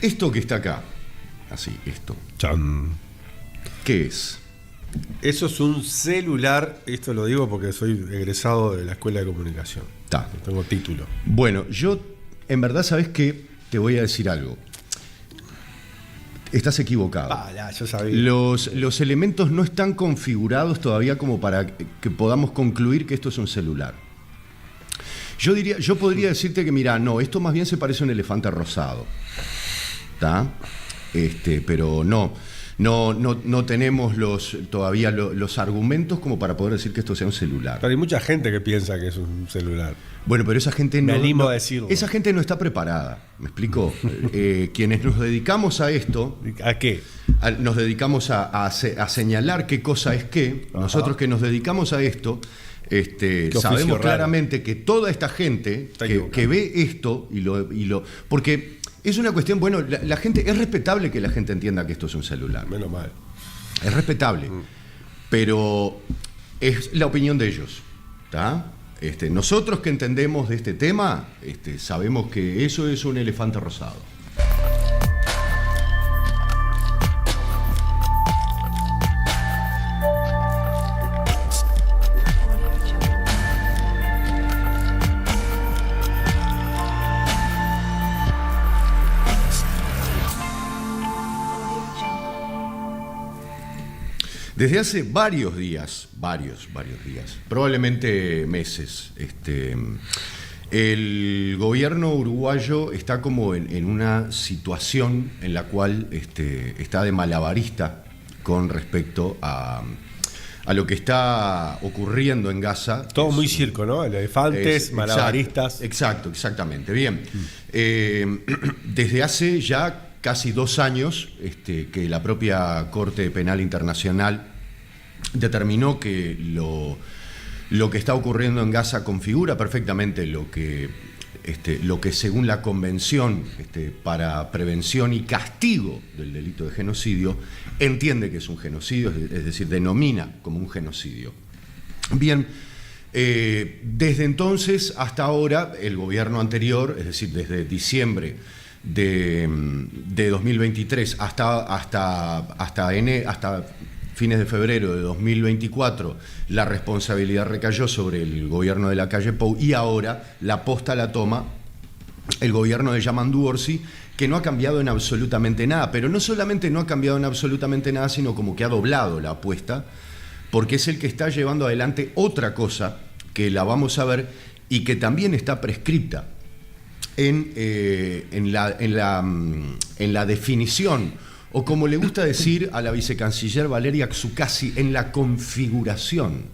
Esto que está acá, así, esto, Chan. ¿qué es? Eso es un celular, esto lo digo porque soy egresado de la Escuela de Comunicación. Está. Tengo título. Bueno, yo, en verdad, ¿sabes qué? Te voy a decir algo. Estás equivocado. Yo sabía. Los elementos no están configurados todavía como para que podamos concluir que esto es un celular. Yo podría decirte que, mira, no, esto más bien se parece a un elefante rosado. ¿Está? Pero no tenemos todavía los argumentos como para poder decir que esto sea un celular. Pero hay mucha gente que piensa que es un celular. Bueno, pero esa gente Me animo a decirlo. Esa gente no está preparada, ¿me explico? Quienes nos dedicamos a esto... ¿A qué? Nos dedicamos a señalar qué cosa es qué. Ajá. Nosotros que nos dedicamos a esto, sabemos claramente que toda esta gente que ve esto porque es una cuestión, bueno, la gente, es respetable que la gente entienda que esto es un celular. Menos mal. Es respetable. Pero es la opinión de ellos. ¿Está? Nosotros que entendemos de este tema, sabemos que eso es un elefante rosado. Desde hace varios días, probablemente meses, el gobierno uruguayo está como en una situación en la cual está de malabarista con respecto a lo que está ocurriendo en Gaza. Todo muy circo, ¿no? Elefantes, malabaristas. Exactamente. Bien. Desde hace ya casi 2 años que la propia Corte Penal Internacional determinó que lo que está ocurriendo en Gaza configura perfectamente lo que según la Convención para Prevención y Castigo del Delito de Genocidio entiende que es un genocidio, es decir, denomina como un genocidio. Bien, desde entonces hasta ahora, el gobierno anterior, es decir, desde diciembre de 2023 hasta fines de febrero de 2024, la responsabilidad recayó sobre el gobierno de Lacalle Pou y ahora la posta la toma el gobierno de Yamandu Orsi, que no ha cambiado en absolutamente nada, pero no solamente no ha cambiado en absolutamente nada, sino como que ha doblado la apuesta, porque es el que está llevando adelante otra cosa que la vamos a ver y que también está prescripta en la definición, o como le gusta decir a la vicecanciller Valeria Xukasi, en la configuración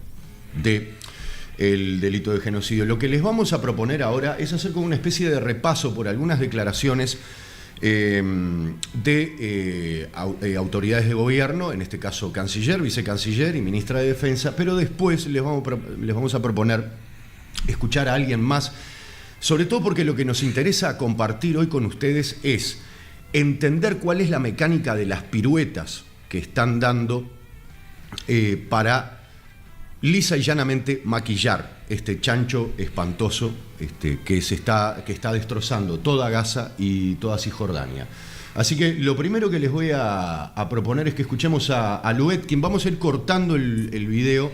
del delito de genocidio. Lo que les vamos a proponer ahora es hacer como una especie de repaso por algunas declaraciones de autoridades de gobierno, en este caso canciller, vicecanciller y ministra de Defensa, pero después les vamos a proponer escuchar a alguien más, sobre todo porque lo que nos interesa compartir hoy con ustedes es entender cuál es la mecánica de las piruetas que están dando para lisa y llanamente maquillar este chancho espantoso que está destrozando toda Gaza y toda Cisjordania. Así que lo primero que les voy a proponer es que escuchemos a Louet, quien vamos a ir cortando el video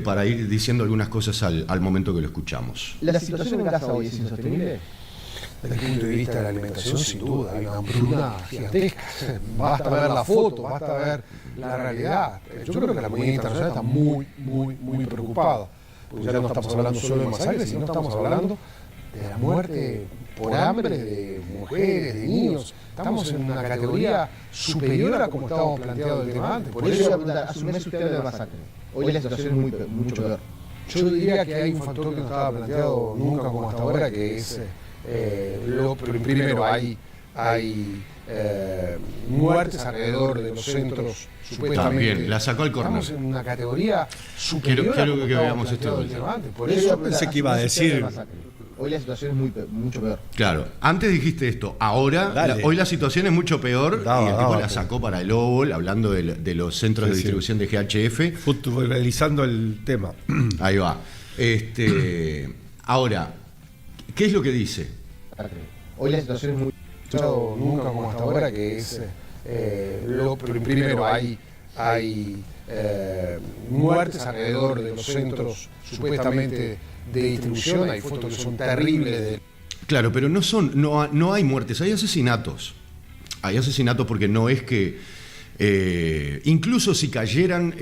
para ir diciendo algunas cosas al momento que lo escuchamos. ¿La situación en Gaza hoy es insostenible? Desde el punto de vista de la alimentación, sin duda, hay una hambruna gigantesca. Basta ver la foto, basta ver la realidad. Yo creo que la comunidad internacional está muy preocupada, porque ya no estamos hablando solo de masacres, sino estamos hablando de la muerte por hambre de mujeres, de niños. Estamos en una categoría superior a como estábamos planteados el tema antes. Por eso hace un mes usted habla de masacre. Hoy la situación es mucho peor. Yo diría que hay un factor que no estaba planteado nunca como hasta ahora, que es primero hay muertes alrededor de los centros supuestamente. También, la sacó al córner. Estamos en una categoría superior. Quiero que veamos esto de vuelta. Por eso yo pensé que iba a decir. Hoy la situación es mucho peor. Claro, antes dijiste esto, ahora, hoy la situación es mucho peor, y el tipo la sacó para el Óvol, hablando de los centros de distribución de GHF. Futbolizando el tema. Ahí va. Ahora, ¿qué es lo que dice? Hoy la situación es escuchado nunca como hasta ahora, que es primero hay muertes alrededor de los centros supuestamente de distribución. Hay fotos que son terribles. Claro, pero no hay muertes, hay asesinatos. Hay asesinatos porque no es que incluso si cayeran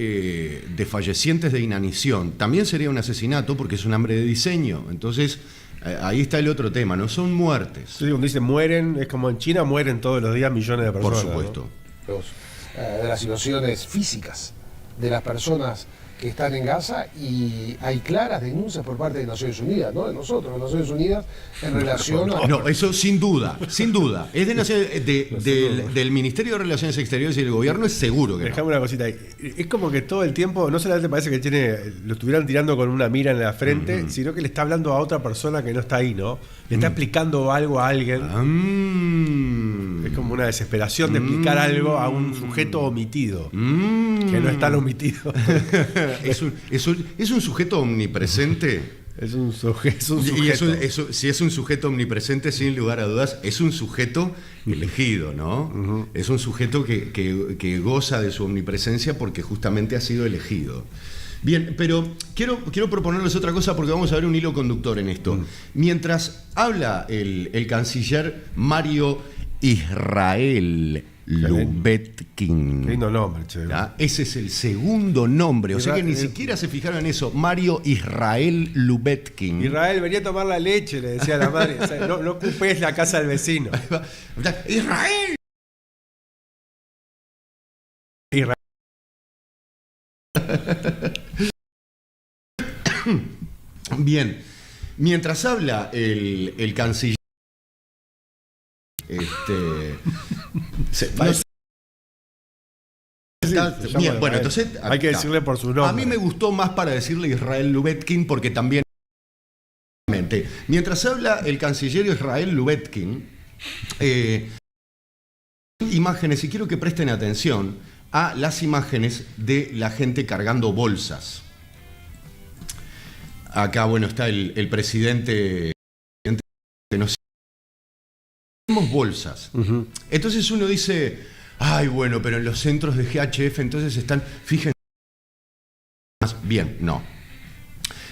desfallecientes de inanición, también sería un asesinato porque es un hambre de diseño. Entonces, ahí está el otro tema, no son muertes. Sí, cuando dice mueren, es como en China mueren todos los días millones de personas. Por supuesto. De las situaciones físicas de las personas que están en Gaza, y hay claras denuncias por parte de Naciones Unidas, no de nosotros, de Naciones Unidas, en relación a... No, eso sin duda. Es del Ministerio de Relaciones Exteriores y del gobierno, es seguro que Dejame no. una cosita ahí. Es como que todo el tiempo, no solamente parece que lo estuvieran tirando con una mira en la frente, sino que le está hablando a otra persona que no está ahí, ¿no? Le está explicando algo a alguien. Es como una desesperación de explicar algo a un sujeto omitido, que no es tan omitido. Es un sujeto omnipresente. Es un sujeto. Si es un sujeto omnipresente, sin lugar a dudas, es un sujeto elegido, ¿no? Es un sujeto que goza de su omnipresencia porque justamente ha sido elegido. Bien, pero quiero proponerles otra cosa porque vamos a ver un hilo conductor en esto. Mientras habla el canciller Mario Israel Lubetkin. Qué lindo nombre, che. Ese es el segundo nombre, o sea que ni siquiera se fijaron en eso. Mario Israel Lubetkin. Israel, venía a tomar la leche, le decía a la madre. O sea, no ocupes la casa del vecino. ¡Israel! Bien, mientras habla el canciller, bueno, entonces hay que decirle por su nombre. A mí me gustó más para decirle Israel Lubetkin porque también, mientras habla el canciller Israel Lubetkin, imágenes, y quiero que presten atención a las imágenes de la gente cargando bolsas. Acá, bueno, está el presidente que nos... Tenemos bolsas. Entonces uno dice, ay, bueno, pero en los centros de GHF entonces están... Fíjense. Bien, no.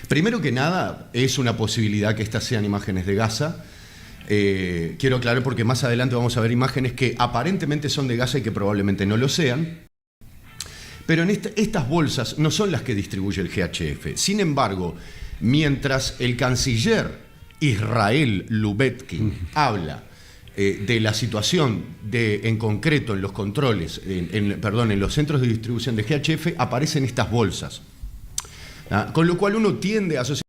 Primero que nada, es una posibilidad que estas sean imágenes de Gaza. Quiero aclarar porque más adelante vamos a ver imágenes que aparentemente son de Gaza y que probablemente no lo sean. Pero en estas bolsas no son las que distribuye el GHF. Sin embargo, mientras el canciller Israel Lubetkin habla de la situación en concreto en los controles, en los centros de distribución de GHF, aparecen estas bolsas. Con lo cual uno tiende a asociar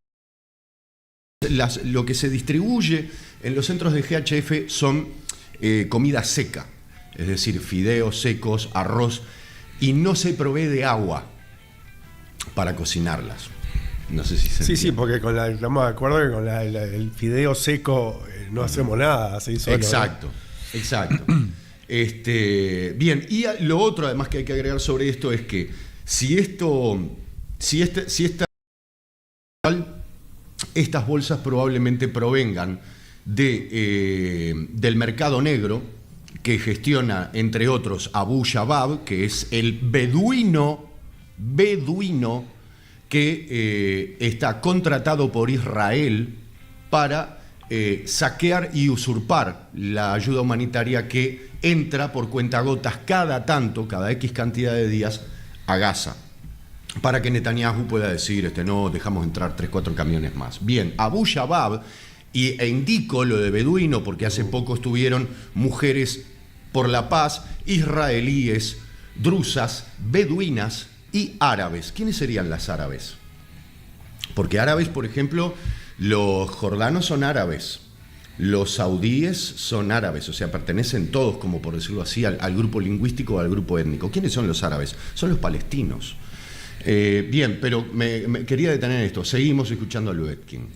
lo que se distribuye en los centros de GHF son comida seca, es decir, fideos secos, arroz, y no se provee de agua para cocinarlas. No sé si se entiende. Sí, porque estamos de acuerdo que con el fideo seco no hacemos nada, así solo. Exacto. Bien, y lo otro además que hay que agregar sobre esto es que estas bolsas probablemente provengan del mercado negro que gestiona, entre otros, Abu Shabab, que es el beduino que está contratado por Israel para saquear y usurpar la ayuda humanitaria que entra por cuentagotas cada X cantidad de días a Gaza, para que Netanyahu pueda decir, no, dejamos entrar 3-4 camiones más. Bien, Abu Shabab, indico lo de beduino porque hace poco estuvieron mujeres por la paz, israelíes, drusas, beduinas y árabes. ¿Quiénes serían las árabes? Porque árabes, por ejemplo, los jordanos son árabes, los saudíes son árabes, o sea, pertenecen todos, como por decirlo así, al grupo lingüístico o al grupo étnico. ¿Quiénes son los árabes? Son los palestinos. Bien, pero me quería detener en esto. Seguimos escuchando a Lubetkin.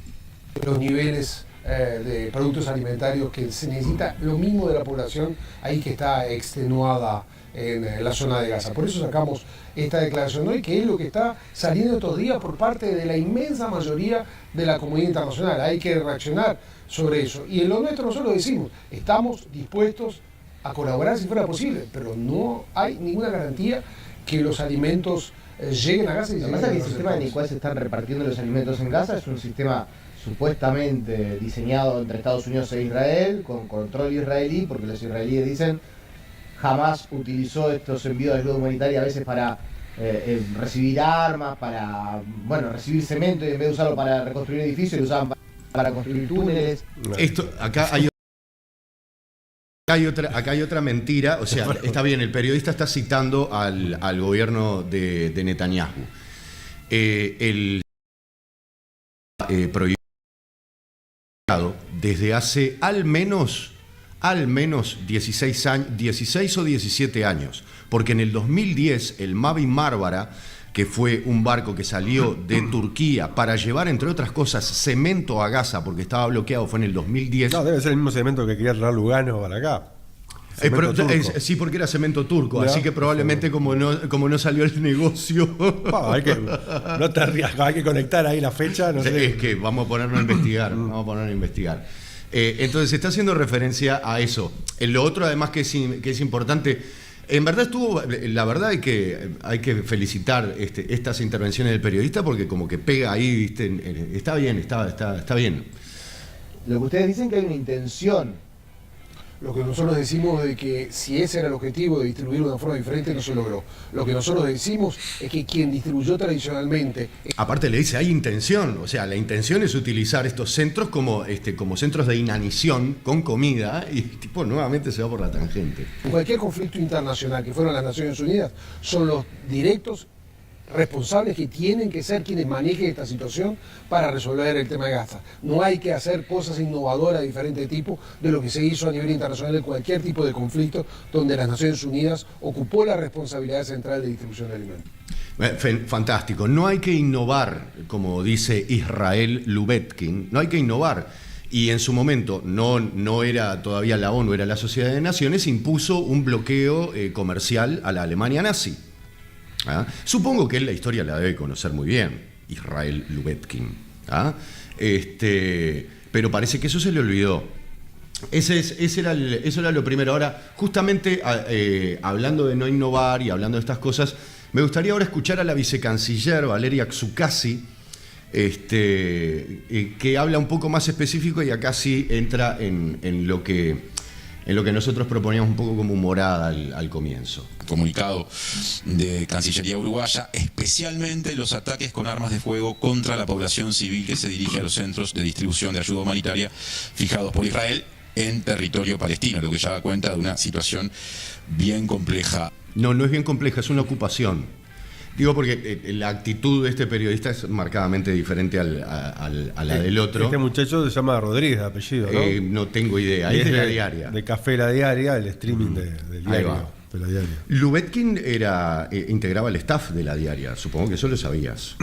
Los niveles de productos alimentarios que se necesita, lo mismo de la población ahí que está extenuada en la zona de Gaza. Por eso sacamos esta declaración hoy, que es lo que está saliendo estos días por parte de la inmensa mayoría de la comunidad internacional. Hay que reaccionar sobre eso. Y en lo nuestro nosotros decimos, estamos dispuestos a colaborar si fuera posible, pero no hay ninguna garantía que los alimentos lleguen a Gaza. Y Además, el sistema en el cual se están repartiendo los alimentos en Gaza es un sistema supuestamente diseñado entre Estados Unidos e Israel, con control israelí, porque los israelíes dicen jamás utilizó estos envíos de ayuda humanitaria a veces para recibir armas, para recibir cemento, y en vez de usarlo para reconstruir edificios, lo usaban para construir túneles. Acá hay otra mentira, o sea, está bien, el periodista está citando al gobierno de Netanyahu. Prohibido desde hace al menos 16 o 17 años, porque en el 2010 el Mavi Marmara, que fue un barco que salió de Turquía para llevar, entre otras cosas, cemento a Gaza, porque estaba bloqueado, fue en el 2010. No, debe ser el mismo cemento que quería traer Lugano para acá. Sí, porque era cemento turco, así que probablemente como no salió el negocio. No te rías, hay que conectar ahí la fecha. No sé. Es que vamos a ponernos a investigar. Entonces se está haciendo referencia a eso. Lo otro, además, que es importante. En verdad la verdad hay que felicitar estas intervenciones del periodista, porque como que pega ahí, ¿viste? Está bien. Lo que ustedes dicen, que hay una intención. Lo que nosotros decimos de que si ese era el objetivo de distribuirlo de una forma diferente, no se logró. Lo que nosotros decimos es que quien distribuyó tradicionalmente... Aparte le dice, hay intención, o sea, la intención es utilizar estos centros como centros de inanición con comida, y nuevamente se va por la tangente. Cualquier conflicto internacional que fueron las Naciones Unidas son los directos responsables que tienen que ser quienes manejen esta situación para resolver el tema de Gaza. No hay que hacer cosas innovadoras de diferente tipo de lo que se hizo a nivel internacional en cualquier tipo de conflicto donde las Naciones Unidas ocupó la responsabilidad central de distribución de alimentos. Fantástico. No hay que innovar, como dice Israel Lubetkin, no hay que innovar. Y en su momento no era todavía la ONU, era la Sociedad de Naciones, impuso un bloqueo comercial a la Alemania nazi. Supongo que él la historia la debe conocer muy bien, Israel Lubetkin. Pero parece que eso se le olvidó. Eso era lo primero. Ahora, justamente hablando de no innovar y hablando de estas cosas, me gustaría ahora escuchar a la vicecanciller Valeria Xukasi, que habla un poco más específico, y acá sí entra en lo que nosotros proponíamos un poco como morada al comienzo. Comunicado de Cancillería uruguaya, especialmente los ataques con armas de fuego contra la población civil que se dirige a los centros de distribución de ayuda humanitaria fijados por Israel en territorio palestino, lo que ya da cuenta de una situación bien compleja. No es bien compleja, es una ocupación. Digo porque la actitud de este periodista es marcadamente diferente a la del otro. Este muchacho se llama Rodríguez, de apellido, ¿no? No tengo idea, es de La Diaria. De Café La Diaria, el streaming del diario. De La Diaria. Lubetkin integraba el staff de La Diaria, supongo que eso lo sabías.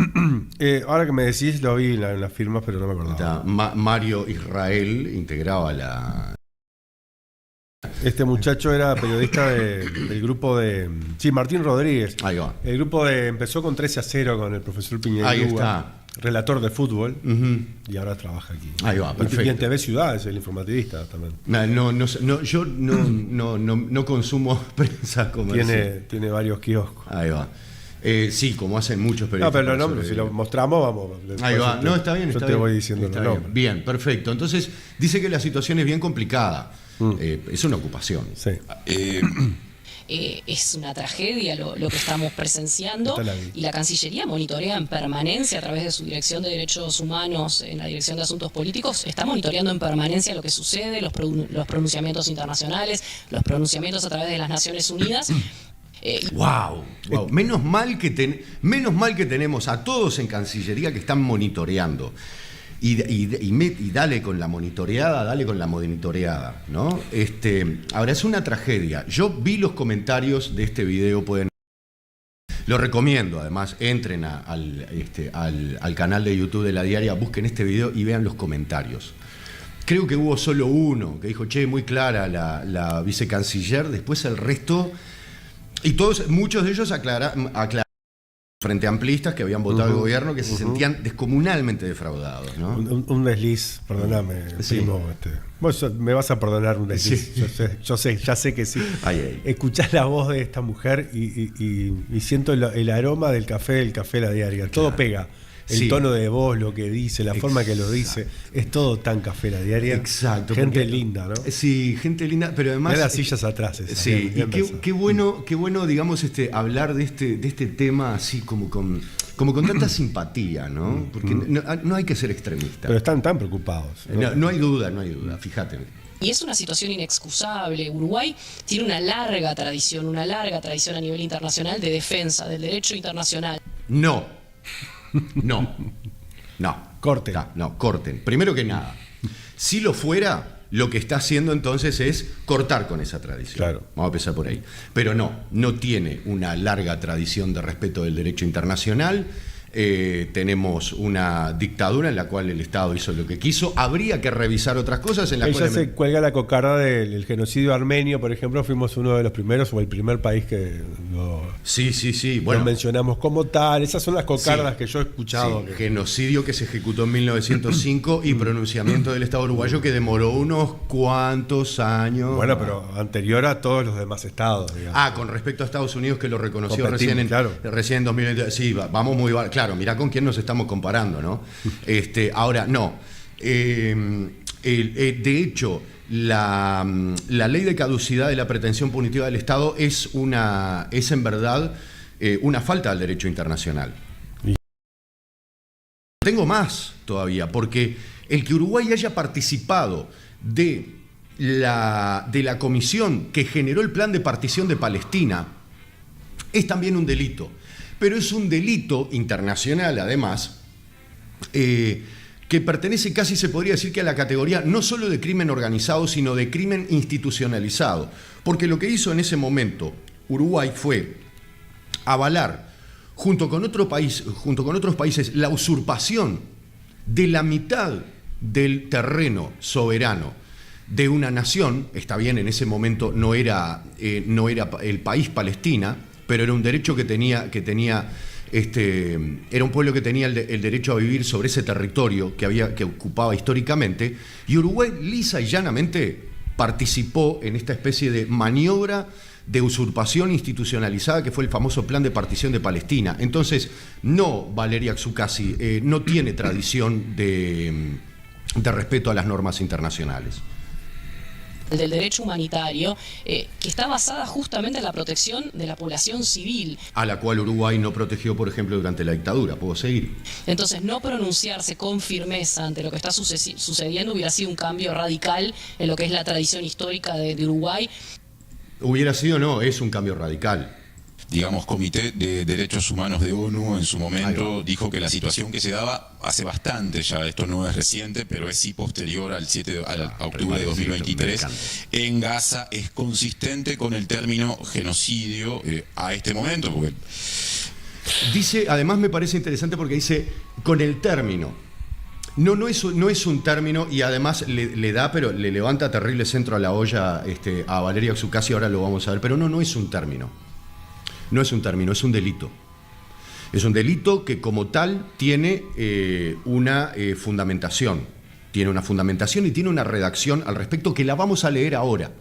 Ahora que me decís, lo vi en las firmas, pero no me acordaba. Mario Israel integraba la... Este muchacho era periodista del grupo de... Sí, Martín Rodríguez. Ahí va. El grupo empezó con 13-0 con el profesor Piñera. Ahí está. Relator de fútbol. Y ahora trabaja aquí. Ahí va, perfecto. Y en TV Ciudad es el informativista también. Yo no consumo prensa comercial. Tiene varios kioscos. Ahí va. Sí, como hacen muchos periodistas. No, pero los nombres, si lo mostramos, vamos. Ahí va. Está bien. Yo te voy diciendo los nombres. Bien, perfecto. Entonces, dice que la situación es bien complicada. Es una ocupación. Sí. Es una tragedia lo que estamos presenciando, y la Cancillería monitorea en permanencia a través de su Dirección de Derechos Humanos, en la Dirección de Asuntos Políticos, está monitoreando en permanencia lo que sucede, los pronunciamientos internacionales, los pronunciamientos a través de las Naciones Unidas. Wow. Menos mal que tenemos a todos en Cancillería que están monitoreando. Y dale con la monitoreada, ¿no? Ahora, es una tragedia. Yo vi los comentarios de este video, lo recomiendo, además, entren al canal de YouTube de La Diaria, busquen este video y vean los comentarios. Creo que hubo solo uno que dijo, muy clara la vicecanciller, después el resto, y muchos de ellos aclararon frente amplistas que habían votado el gobierno, que se sentían descomunalmente defraudados, ¿no? Un desliz, perdóname, primo, vos me vas a perdonar un desliz, ya sé que sí. Escuchás la voz de esta mujer y siento el aroma del café La Diaria, todo pega. El tono de voz, lo que dice, la forma que lo dice, es todo tan Café La Diaria. Exacto. Gente linda, ¿no? Sí, gente linda, pero además... Mirá las sillas atrás. Sí, y qué bueno, digamos, hablar de este tema así como con tanta simpatía, ¿no? Porque no hay que ser extremista. Pero están tan preocupados. No hay duda, fíjate. Y es una situación inexcusable. Uruguay tiene una larga tradición a nivel internacional de defensa del derecho internacional. No. Corten. Corten. Primero que nada, si lo fuera, lo que está haciendo entonces es cortar con esa tradición. Claro. Vamos a empezar por ahí. Pero no tiene una larga tradición de respeto del derecho internacional. Tenemos una dictadura en la cual el Estado hizo lo que quiso. Habría que revisar otras cosas en las cuales... se cuelga la cocarda del genocidio armenio, por ejemplo. Fuimos uno de los primeros o el primer país que lo mencionamos como tal. Esas son las cocardas que yo he escuchado. Genocidio que se ejecutó en 1905 y pronunciamiento del Estado uruguayo que demoró unos cuantos años. Bueno, pero anterior a todos los demás estados, digamos. Con respecto a Estados Unidos, que lo reconoció recién en 2020. Sí, vamos muy mal. Claro, mirá con quién nos estamos comparando, ¿no? Ahora, no. De hecho, la ley de caducidad de la pretensión punitiva del Estado es en verdad una falta al derecho internacional. Tengo más todavía, porque el que Uruguay haya participado de la comisión que generó el plan de partición de Palestina es también un delito. Pero es un delito internacional, además, que pertenece casi, se podría decir, que a la categoría no solo de crimen organizado, sino de crimen institucionalizado. Porque lo que hizo en ese momento Uruguay fue avalar, junto con otros países, la usurpación de la mitad del terreno soberano de una nación. Está bien, en ese momento no era el país Palestina, pero era un derecho que tenía era un pueblo que tenía el derecho a vivir sobre ese territorio que ocupaba históricamente, y Uruguay lisa y llanamente participó en esta especie de maniobra de usurpación institucionalizada que fue el famoso plan de partición de Palestina. Entonces, Valeria Xukasi no tiene tradición de respeto a las normas internacionales. Del derecho humanitario, que está basada justamente en la protección de la población civil. A la cual Uruguay no protegió, por ejemplo, durante la dictadura. ¿Puedo seguir? Entonces, no pronunciarse con firmeza ante lo que está sucediendo hubiera sido un cambio radical en lo que es la tradición histórica de Uruguay. Hubiera sido, es un cambio radical. Digamos, Comité de Derechos Humanos de ONU en su momento dijo que la situación que se daba hace bastante ya, esto no es reciente, pero es sí posterior al octubre de 2023, en Gaza es consistente con el término genocidio a este momento. Porque... Dice, además me parece interesante porque dice con el término. No es un término, y además le da, pero le levanta terrible centro a la olla a Valeria Xukasi, ahora lo vamos a ver, pero no es un término. No es un término, es un delito. Es un delito que como tal tiene una fundamentación. Tiene una fundamentación y tiene una redacción al respecto que la vamos a leer ahora.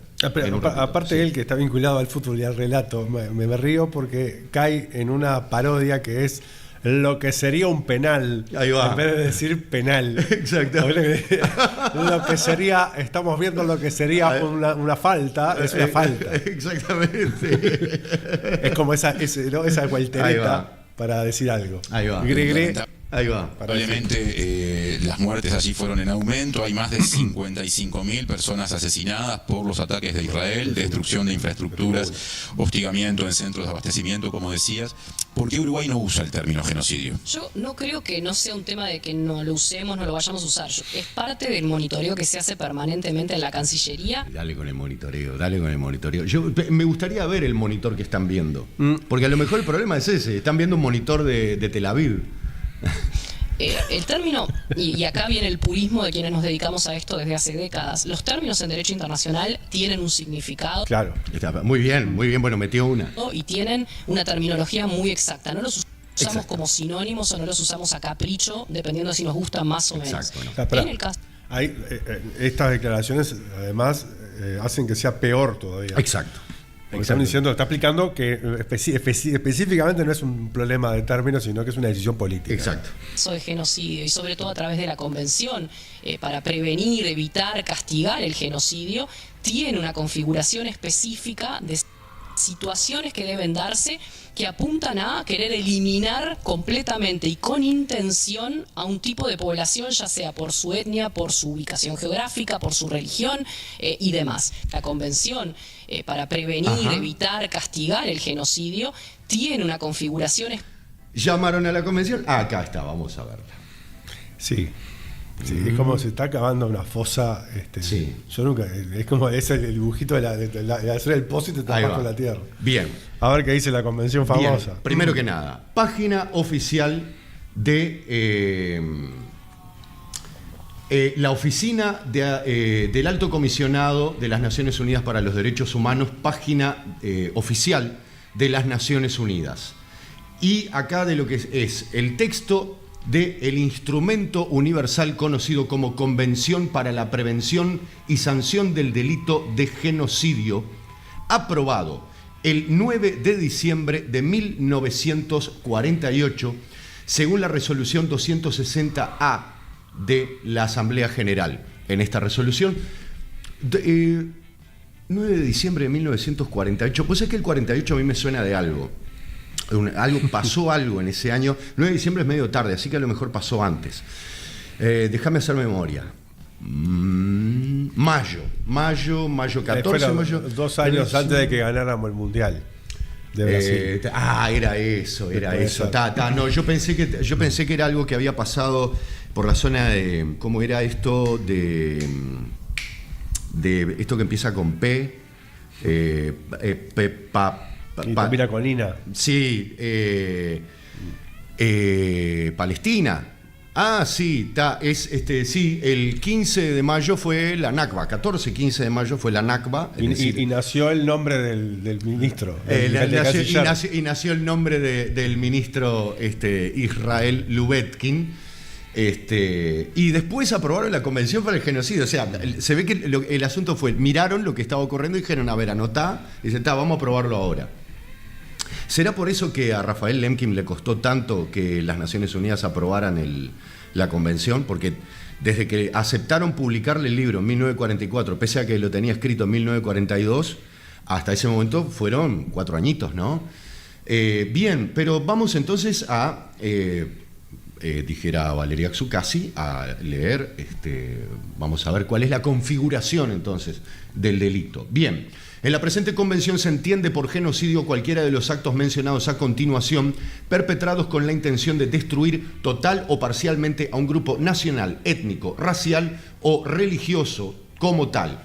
Aparte él, que está vinculado al fútbol y al relato, me río porque cae en una parodia que es lo que sería un penal. Ahí va. En vez de decir penal. Exacto. Lo que sería, estamos viendo lo que sería una falta, es una falta. Exactamente. Es como esa vueltereta para decir algo. Ahí va. Ahí va. Probablemente las muertes allí fueron en aumento. Hay más de 55.000 personas asesinadas por los ataques de Israel, destrucción de infraestructuras, hostigamiento en centros de abastecimiento, como decías. ¿Por qué Uruguay no usa el término genocidio? Yo no creo que no sea un tema de que no lo usemos, no lo vayamos a usar. Es parte del monitoreo que se hace permanentemente en la Cancillería. Dale con el monitoreo. Me gustaría ver el monitor que están viendo. Porque a lo mejor el problema es ese. Están viendo un monitor de Tel Aviv. El término, y acá viene el purismo de quienes nos dedicamos a esto desde hace décadas, los términos en derecho internacional tienen un significado. Claro, muy bien, bueno, metió una. Y tienen una terminología muy exacta. No los usamos como sinónimos o no los usamos a capricho, dependiendo de si nos gustan más o menos. Exacto, ¿no? En el caso... Estas declaraciones, además, hacen que sea peor todavía. Exacto. Porque están diciendo, está explicando que específicamente no es un problema de términos, sino que es una decisión política. Exacto. Eso de genocidio, y sobre todo a través de la convención, para prevenir, evitar, castigar el genocidio, tiene una configuración específica de situaciones que deben darse que apuntan a querer eliminar completamente y con intención a un tipo de población, ya sea por su etnia, por su ubicación geográfica, por su religión y demás. La convención, para prevenir, evitar, castigar el genocidio, tiene una configuración. ¿Llamaron a la convención? Acá está, vamos a verla. Sí. Sí, es como se está acabando una fosa. Sí. Yo nunca. Es como ese el dibujito de hacer el pozo y te tapas con la tierra. Bien. A ver qué dice la convención famosa. Bien. Primero que nada, página oficial de la oficina del Alto Comisionado de las Naciones Unidas para los Derechos Humanos, página oficial de las Naciones Unidas. Y acá de lo que es el texto del instrumento universal conocido como Convención para la Prevención y Sanción del Delito de Genocidio, aprobado el 9 de diciembre de 1948, según la resolución 260A de la Asamblea General. En esta resolución, 9 de diciembre de 1948, pues es que el 48 a mí me suena de algo. Pasó algo en ese año. 9 de diciembre es medio tarde, así que a lo mejor pasó antes. Déjame hacer memoria. Mayo 14. Mayo, 2 años antes de que ganáramos el Mundial de Brasil. Era eso. No, yo pensé que era algo que había pasado por la zona de. ¿Cómo era esto? De esto que empieza con P. Y termina con Ina. Sí, Palestina. Sí, sí, el 15 de mayo fue la Nakba, 15 de mayo fue la Nakba. Y nació el nombre del ministro. Y nació el nombre del ministro Israel Lubetkin. Y después aprobaron la Convención para el Genocidio. O sea, se ve que el asunto fue, miraron lo que estaba ocurriendo y dijeron, a ver, anotá, y dicen, vamos a aprobarlo ahora. ¿Será por eso que a Rafael Lemkin le costó tanto que las Naciones Unidas aprobaran la Convención? Porque desde que aceptaron publicarle el libro en 1944, pese a que lo tenía escrito en 1942, hasta ese momento fueron 4 añitos, ¿no? Bien, pero vamos entonces a... dijera Valeria Xukasi, a leer, vamos a ver cuál es la configuración entonces del delito. Bien, en la presente convención se entiende por genocidio cualquiera de los actos mencionados a continuación, perpetrados con la intención de destruir total o parcialmente a un grupo nacional, étnico, racial o religioso como tal.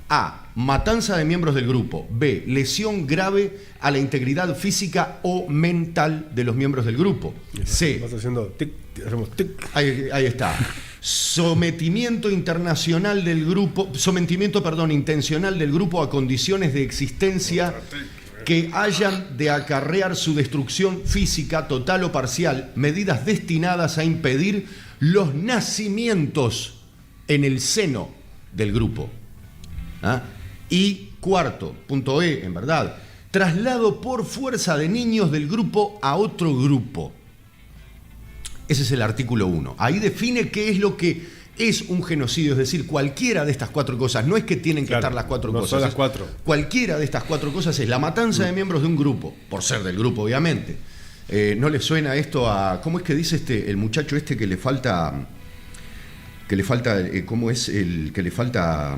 A. Matanza de miembros del grupo. B. Lesión grave a la integridad física o mental de los miembros del grupo. C. Vas haciendo tic, hacemos tic. Ahí está. Sometimiento intencional del grupo a condiciones de existencia que hayan de acarrear su destrucción física total o parcial, medidas destinadas a impedir los nacimientos en el seno del grupo. Y cuarto, punto E, en verdad, traslado por fuerza de niños del grupo a otro grupo. Ese es el artículo 1. Ahí define qué es lo que es un genocidio, es decir, cualquiera de estas 4 cosas. No es que tienen que estar las 4 cosas. Son las 4. Cualquiera de estas 4 cosas es la matanza de miembros de un grupo, por ser del grupo, obviamente. ¿No le suena esto a... ¿Cómo es que dice el muchacho que le falta... ¿Cómo es el que le falta...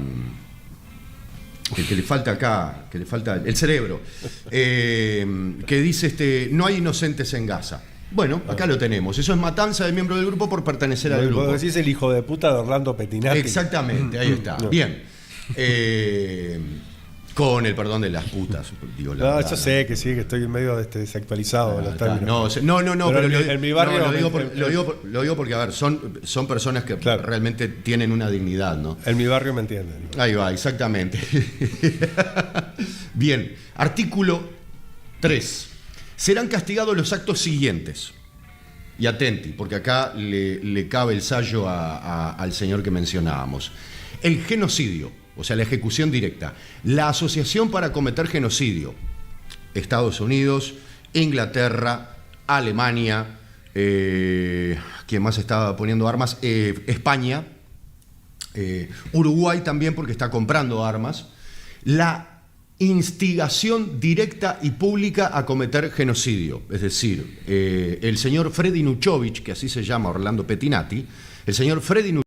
El que le falta acá, que le falta el cerebro, que dice no hay inocentes en Gaza. Bueno, acá lo tenemos. Eso es matanza de miembro del grupo por pertenecer al grupo. Vos decís el hijo de puta de Orlando Pettinati. Exactamente, ahí está. Bien. Con el perdón de las putas. Digo, yo sé que sí, que estoy medio desactualizado en los términos. No, pero en mi barrio lo digo porque, a ver, son personas que realmente tienen una dignidad, ¿no? En mi barrio me entienden. Ahí va, exactamente. Bien, artículo 3. Serán castigados los actos siguientes. y atenti, porque acá le cabe el sallo al señor que mencionábamos. El genocidio, o sea, la ejecución directa. La Asociación para Cometer Genocidio. Estados Unidos, Inglaterra, Alemania, ¿quién más estaba poniendo armas? España, Uruguay también, porque está comprando armas. La instigación directa y pública a cometer genocidio. Es decir, el señor Freddy Nuchovich, que así se llama Orlando Pettinati, el señor Freddy Nuchovich,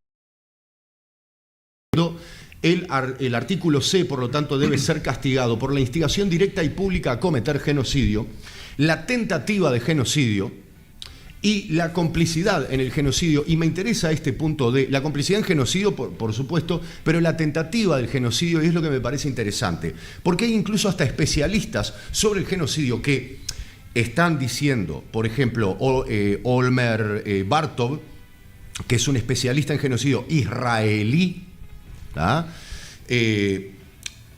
el artículo C, por lo tanto, debe ser castigado por la instigación directa y pública a cometer genocidio, la tentativa de genocidio y la complicidad en el genocidio. Y me interesa este punto de la complicidad en genocidio, por supuesto, pero la tentativa del genocidio, y es lo que me parece interesante, porque hay incluso hasta especialistas sobre el genocidio que están diciendo, por ejemplo, Olmer Bartov, que es un especialista en genocidio israelí,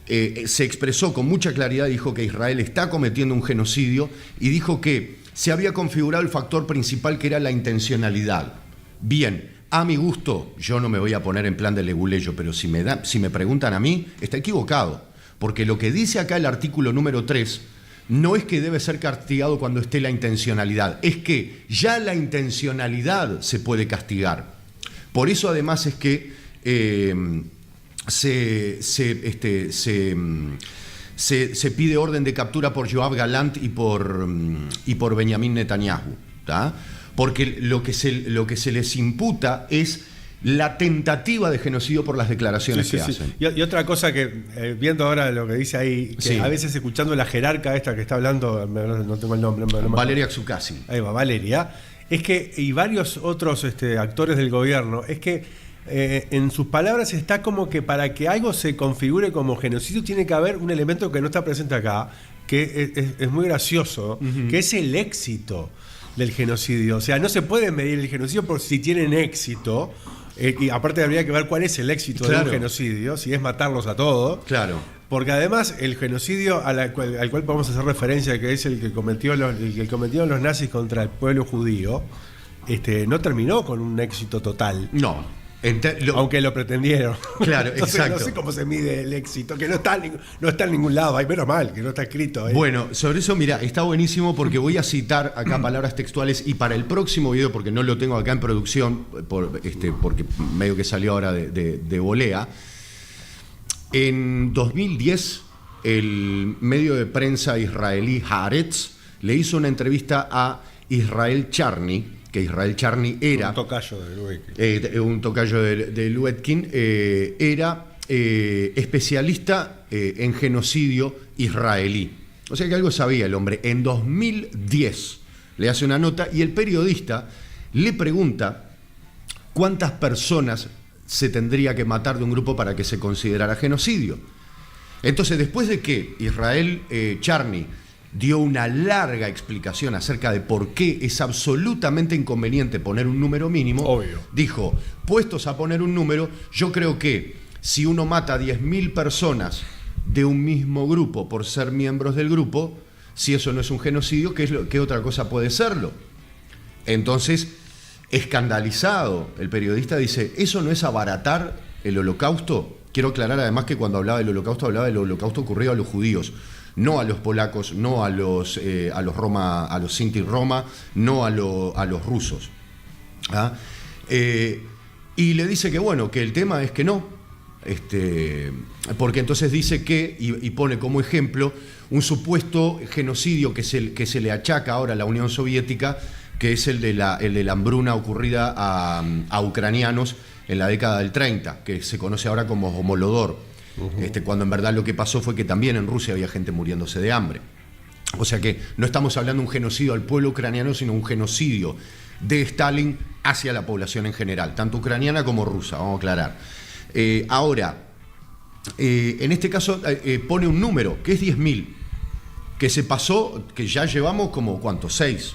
se expresó con mucha claridad, dijo que Israel está cometiendo un genocidio y dijo que se había configurado el factor principal, que era la intencionalidad. Bien, a mi gusto, yo no me voy a poner en plan de leguleyo, pero si me preguntan a mí, está equivocado, porque lo que dice acá el artículo número 3 no es que debe ser castigado cuando esté la intencionalidad, es que ya la intencionalidad se puede castigar. Por eso además es que se pide orden de captura por Yoav Galant y por Benjamín Netanyahu, ¿tá? Porque lo que se les imputa es la tentativa de genocidio por las declaraciones que hacen. Y otra cosa que, viendo ahora lo que dice ahí, que a veces escuchando la jerarca esta que está hablando, no tengo el nombre. Valeria Xukasi. Ahí va, Valeria. Es que, y varios otros actores del gobierno, es que en sus palabras está como que para que algo se configure como genocidio tiene que haber un elemento que no está presente acá, que es muy gracioso, que es el éxito del genocidio. O sea, no se puede medir el genocidio por si tienen éxito, y aparte habría que ver cuál es el éxito de un genocidio, si es matarlos a todos. Claro. Porque además el genocidio al cual podemos hacer referencia, que es el que cometieron los nazis contra el pueblo judío, no terminó con un éxito total. No. Aunque lo pretendieron. Claro, entonces, exacto. No sé cómo se mide el éxito, que no está en ningún lado, hay menos mal, que no está escrito. Bueno, sobre eso, mira, está buenísimo porque voy a citar acá palabras textuales y para el próximo video, porque no lo tengo acá en producción, porque medio que salió ahora de volea. En 2010, el medio de prensa israelí Haaretz le hizo una entrevista a Israel Charny, que Israel Charny era... Un tocayo de Lubetkin. Era especialista en genocidio israelí. O sea que algo sabía el hombre. En 2010 le hace una nota y el periodista le pregunta cuántas personas se tendría que matar de un grupo para que se considerara genocidio. Entonces, después de que Israel Charny dio una larga explicación acerca de por qué es absolutamente inconveniente poner un número mínimo, obvio, dijo, puestos a poner un número, yo creo que si uno mata a 10.000 personas de un mismo grupo por ser miembros del grupo, si eso no es un genocidio, ¿qué otra cosa puede serlo? Entonces, escandalizado, el periodista dice, ¿eso no es abaratar el holocausto? Quiero aclarar además que cuando hablaba del holocausto ocurrido a los judíos, no a los polacos, no a los Sinti Roma, no a los rusos. Y le dice que bueno, que el tema es que no, porque entonces dice que, y pone como ejemplo, un supuesto genocidio que se le achaca ahora a la Unión Soviética, que es el de la hambruna ocurrida a ucranianos en la década del 30, que se conoce ahora como Homolodor. Cuando en verdad lo que pasó fue que también en Rusia había gente muriéndose de hambre. O sea que no estamos hablando de un genocidio al pueblo ucraniano, sino un genocidio de Stalin hacia la población en general, tanto ucraniana como rusa, vamos a aclarar. Ahora, en este caso pone un número, que es 10.000, que se pasó, que ya llevamos como, ¿cuánto? 6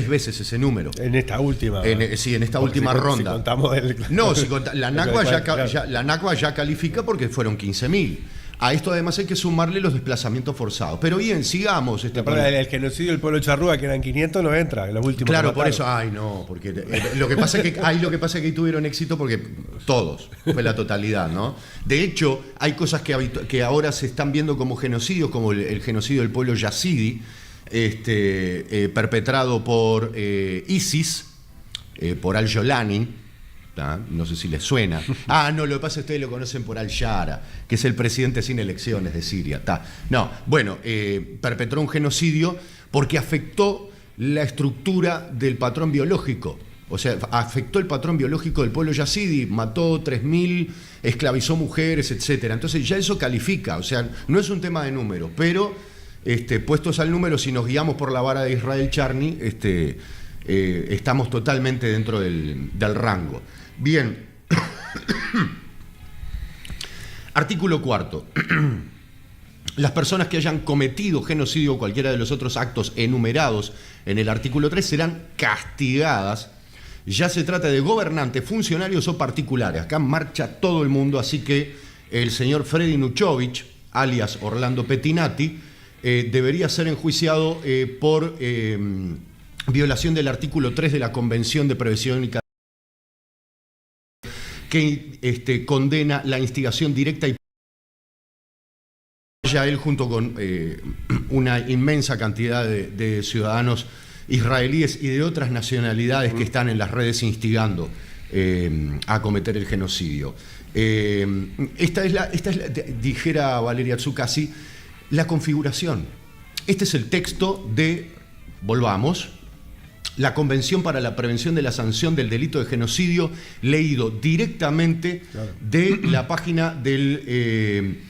veces ese número. En esta última. Sí, en esta última ronda. Si contamos No, la Nakba ya califica porque fueron 15.000. A esto además hay que sumarle los desplazamientos forzados. Pero bien, sigamos. El genocidio del pueblo charrúa, que eran 500, no entra en los últimos. Claro, por eso. Ay, no, porque lo que pasa es que ahí tuvieron éxito porque todos, fue la totalidad, ¿no? De hecho, hay cosas que ahora se están viendo como genocidios, como el genocidio del pueblo yazidi, perpetrado por ISIS, por Al-Jolani. No sé si les suena. No, lo que pasa es que ustedes lo conocen por Al-Shara, que es el presidente sin elecciones de Siria. No, bueno, perpetró un genocidio porque afectó la estructura del patrón biológico. O sea, afectó el patrón biológico del pueblo yazidi, mató 3.000, esclavizó mujeres, etc. Entonces ya eso califica, o sea, no es un tema de número, pero puestos al número, si nos guiamos por la vara de Israel Charny, estamos totalmente dentro del rango. Bien. Artículo 4. Las personas que hayan cometido genocidio o cualquiera de los otros actos enumerados en el artículo 3 serán castigadas, ya se trata de gobernantes, funcionarios o particulares. Acá marcha todo el mundo, así que el señor Freddy Nuchovich, alias Orlando Pettinati, debería ser enjuiciado por violación del artículo 3 de la Convención de Prevención y que condena la instigación directa y ya él junto con una inmensa cantidad de ciudadanos israelíes y de otras nacionalidades que están en las redes instigando a cometer el genocidio. Esta es la, dijera Valeria Tsukasi, la configuración. Este es el texto de, volvamos, la Convención para la Prevención de la Sanción del Delito de Genocidio, leído directamente de la página del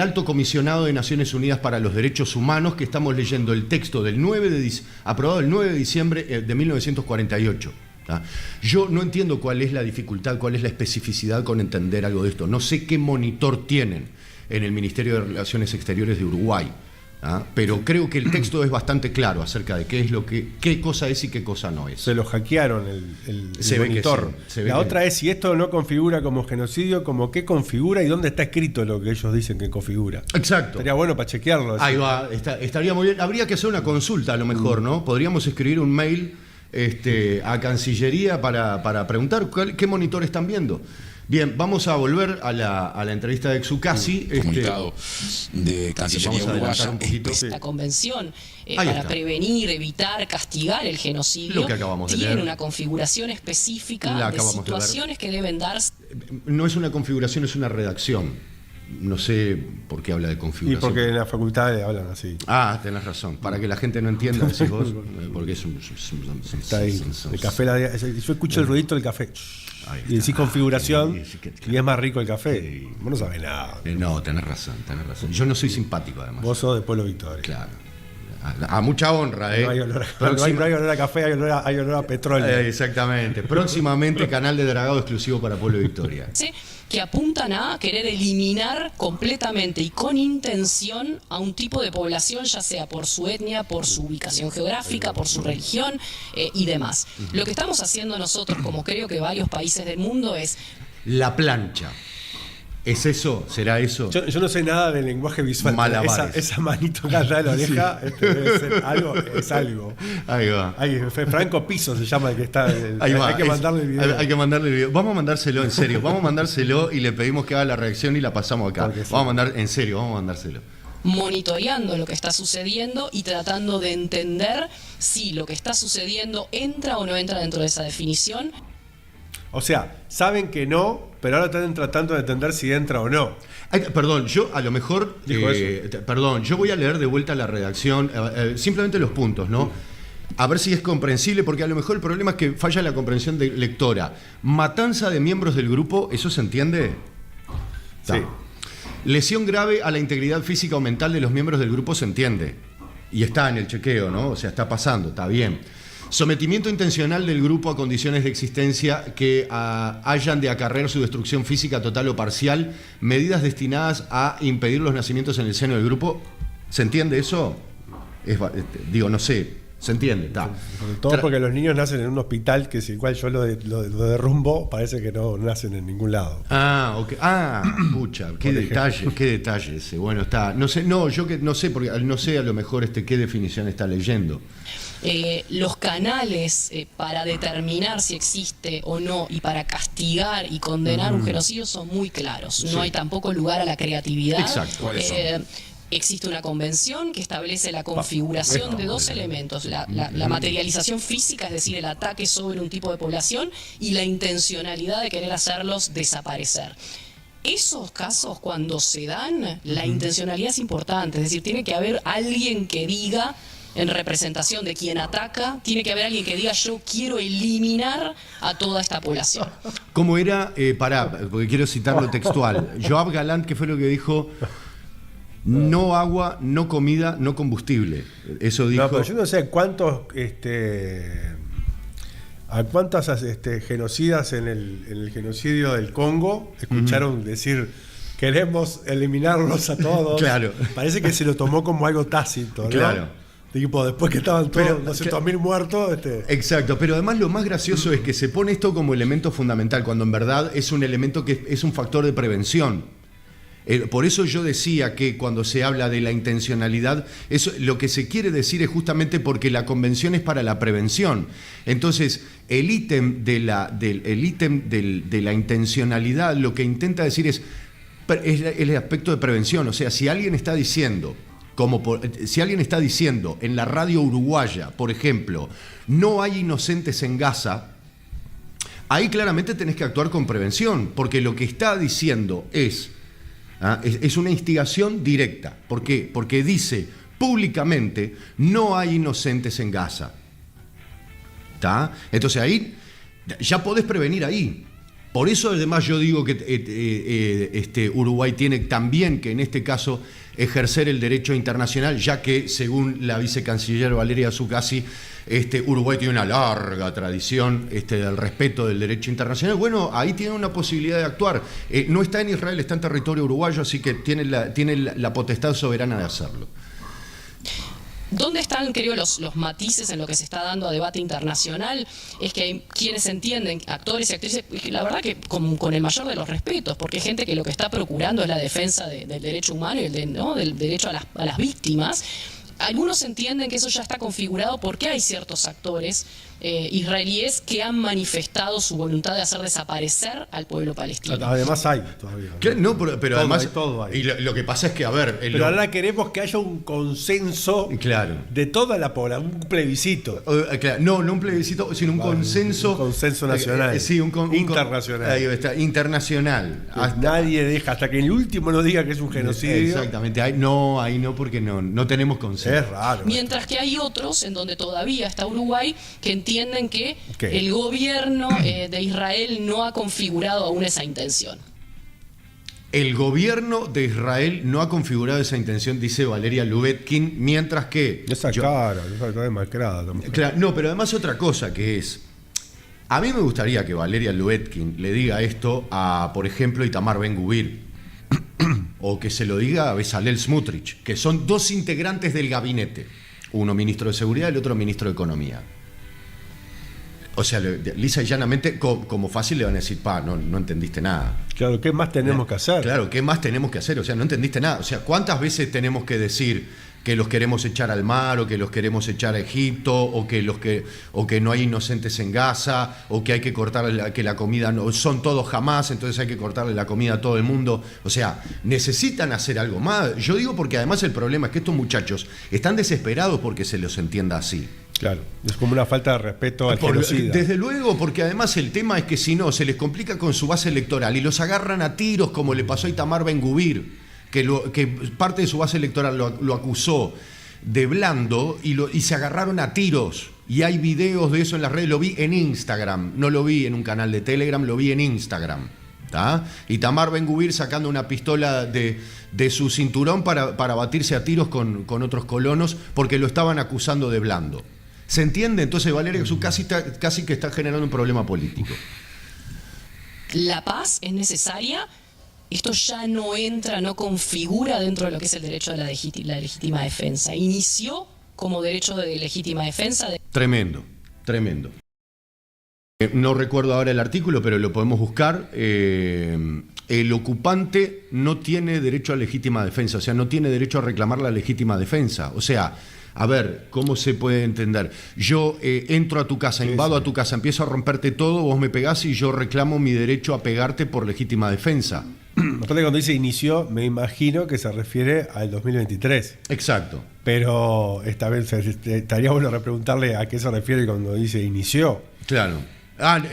Alto Comisionado de Naciones Unidas para los Derechos Humanos, que estamos leyendo el texto del aprobado el 9 de diciembre de 1948. Yo no entiendo cuál es la dificultad, cuál es la especificidad con entender algo de esto. No sé qué monitor tienen en el Ministerio de Relaciones Exteriores de Uruguay. Pero creo que el texto es bastante claro acerca de qué cosa es y qué cosa no es. Se lo hackearon el monitor. La otra es si esto no configura como genocidio, como qué configura y dónde está escrito lo que ellos dicen que configura. Exacto. Estaría bueno para chequearlo. Ahí va, estaría muy bien. Habría que hacer una consulta a lo mejor, ¿no? Podríamos escribir un mail a Cancillería para preguntar qué monitor están viendo. Bien, vamos a volver a la entrevista de Tsukasi. Comunicado de Cancillería Uruguaya. Esta convención para prevenir, evitar, castigar el genocidio tiene una configuración específica de situaciones que deben darse. No es una configuración, es una redacción. No sé por qué habla de configuración. Y porque en la facultad hablan así. Tenés razón. Para que la gente no entienda, decís vos, porque es un... Está ahí. El café, yo escucho el ruidito del café. Y decís configuración y es más rico el café. Vos no sabés nada. No, tenés razón. Yo no soy simpático, además. Vos sos de Pueblo Victoria. Claro. A mucha honra, No hay olor a café, hay olor a petróleo. Exactamente. Próximamente canal de Dragado exclusivo para Pueblo Victoria. Sí, que apuntan a querer eliminar completamente y con intención a un tipo de población, ya sea por su etnia, por su ubicación geográfica, por su religión y demás. Lo que estamos haciendo nosotros, como creo que varios países del mundo, es... La plancha. ¿Es eso? ¿Será eso? Yo no sé nada del lenguaje visual. Esa manito acá atrás de la oreja debe ser algo, es algo. Ahí va. Franco Piso se llama el que está. Ahí va. Hay que mandarle el video. Hay que mandarle el video. Vamos a mandárselo en serio. Vamos a mandárselo y le pedimos que haga la reacción y la pasamos acá. Vamos a mandar en serio, vamos a mandárselo. Monitoreando lo que está sucediendo y tratando de entender si lo que está sucediendo entra o no entra dentro de esa definición. O sea, saben que no, pero ahora están tratando de entender si entra o no. Perdón, yo a lo mejor... yo voy a leer de vuelta la redacción, simplemente los puntos, ¿no? A ver si es comprensible, porque a lo mejor el problema es que falla la comprensión de lectora. Matanza de miembros del grupo, ¿eso se entiende? Sí. Lesión grave a la integridad física o mental de los miembros del grupo, se entiende. Y está en el chequeo, ¿no? O sea, está pasando, está bien. Sometimiento intencional del grupo a condiciones de existencia que hayan de acarrear su destrucción física total o parcial, medidas destinadas a impedir los nacimientos en el seno del grupo. ¿Se entiende eso? No sé. ¿Se entiende? Está. Sobre todo porque los niños nacen en un hospital que, si igual yo lo derrumbo, parece que no nacen en ningún lado. Ok. Pucha, qué detalle ese. Bueno, está. No sé, yo que no sé, porque no sé a lo mejor qué definición está leyendo. Los canales para determinar si existe o no y para castigar y condenar un genocidio son muy claros. No hay tampoco lugar a la creatividad. Exacto. Existe una convención que establece la configuración de dos elementos, la materialización física, es decir, el ataque sobre un tipo de población, y la intencionalidad de querer hacerlos desaparecer. Esos casos, cuando se dan, la intencionalidad es importante, es decir, tiene que haber alguien que diga, en representación de quien ataca, tiene que haber alguien que diga: yo quiero eliminar a toda esta población. ¿Cómo era? Porque quiero citarlo textual. Yoav Galant, ¿qué fue lo que dijo? No agua, no comida, no combustible. Eso dijo. No, pero yo no sé cuántos a cuántas genocidas en el genocidio del Congo escucharon decir: queremos eliminarlos a todos. Claro. Parece que se lo tomó como algo tácito, ¿no? Claro. Tipo, después que estaban todos 200.000 muertos. Exacto, pero además lo más gracioso es que se pone esto como elemento fundamental, cuando en verdad es un elemento que es un factor de prevención. Por eso yo decía que cuando se habla de la intencionalidad, eso, lo que se quiere decir es justamente porque la convención es para la prevención. Entonces, el ítem de la intencionalidad lo que intenta decir es el aspecto de prevención. O sea, si alguien está diciendo, en la radio uruguaya, por ejemplo, no hay inocentes en Gaza, ahí claramente tenés que actuar con prevención, porque lo que está diciendo es una instigación directa. ¿Por qué? Porque dice públicamente: no hay inocentes en Gaza. ¿Está? Entonces ahí ya podés prevenir ahí. Por eso además yo digo que Uruguay tiene también que en este caso ejercer el derecho internacional, ya que según la vicecanciller Valeria Zuccasi, Uruguay tiene una larga tradición del respeto del derecho internacional. Bueno, ahí tiene una posibilidad de actuar. No está en Israel, está en territorio uruguayo, así que tiene la potestad soberana de hacerlo. ¿Dónde están, creo, los matices en lo que se está dando a debate internacional? Es que hay quienes entienden, actores y actrices, la verdad que con el mayor de los respetos, porque hay gente que lo que está procurando es la defensa del derecho humano y del derecho a las víctimas. Algunos entienden que eso ya está configurado porque hay ciertos actores israelíes que han manifestado su voluntad de hacer desaparecer al pueblo palestino. Además hay todavía. No, pero además todo hay. Y lo que pasa es que, a ver... Pero ahora queremos que haya un consenso de toda la población, un plebiscito. Claro, no un plebiscito, sino un consenso... Un consenso nacional. Sí, internacional. Ahí está, internacional. Nadie deja, hasta que el último no diga que es un genocidio. Exactamente, ahí no, porque no tenemos consenso. Es raro. Mientras que hay otros, en donde todavía está Uruguay, que entienden que el gobierno de Israel no ha configurado aún esa intención. El gobierno de Israel no ha configurado esa intención, dice Valeria Lubetkin, mientras que... Esa cara demacrada. Claro, no, pero además otra cosa que es... A mí me gustaría que Valeria Lubetkin le diga esto a, por ejemplo, Itamar Ben-Gvir, o que se lo diga a Bezalel Smotrich, que son dos integrantes del gabinete, uno ministro de Seguridad y el otro ministro de Economía. O sea, lisa y llanamente, como fácil le van a decir: no entendiste nada. Claro, ¿qué más tenemos que hacer? Claro, ¿qué más tenemos que hacer? O sea, no entendiste nada. O sea, ¿cuántas veces tenemos que decir que los queremos echar al mar, o que los queremos echar a Egipto, o que no hay inocentes en Gaza, o que hay que cortarle que la comida no son todos jamás, entonces hay que cortarle la comida a todo el mundo? O sea, necesitan hacer algo más. Yo digo porque además el problema es que estos muchachos están desesperados porque se los entienda así. Claro, es como una falta de respeto al genocida. Desde luego, porque además el tema es que si no, se les complica con su base electoral y los agarran a tiros, como le pasó a Itamar Ben-Gvir, que parte de su base electoral lo acusó de blando y se agarraron a tiros. Y hay videos de eso en las redes, lo vi en Instagram, no lo vi en un canal de Telegram, lo vi en Instagram. Itamar Ben-Gvir sacando una pistola de su cinturón para batirse a tiros con otros colonos porque lo estaban acusando de blando. ¿Se entiende? Entonces Valeria casi que está generando un problema político. La paz es necesaria. Esto ya no configura dentro de lo que es el derecho a la legítima defensa. Inició como derecho de legítima defensa. Tremendo, tremendo. No recuerdo ahora el artículo, pero lo podemos buscar. El ocupante no tiene derecho a legítima defensa, o sea, no tiene derecho a reclamar la legítima defensa. O sea, a ver, ¿cómo se puede entender? Yo entro a tu casa, invado a tu casa, empiezo a romperte todo, vos me pegás y yo reclamo mi derecho a pegarte por legítima defensa. Aparte, cuando dice inició, me imagino que se refiere al 2023. Exacto. Pero esta vez estaría bueno repreguntarle a qué se refiere cuando dice inició. Claro.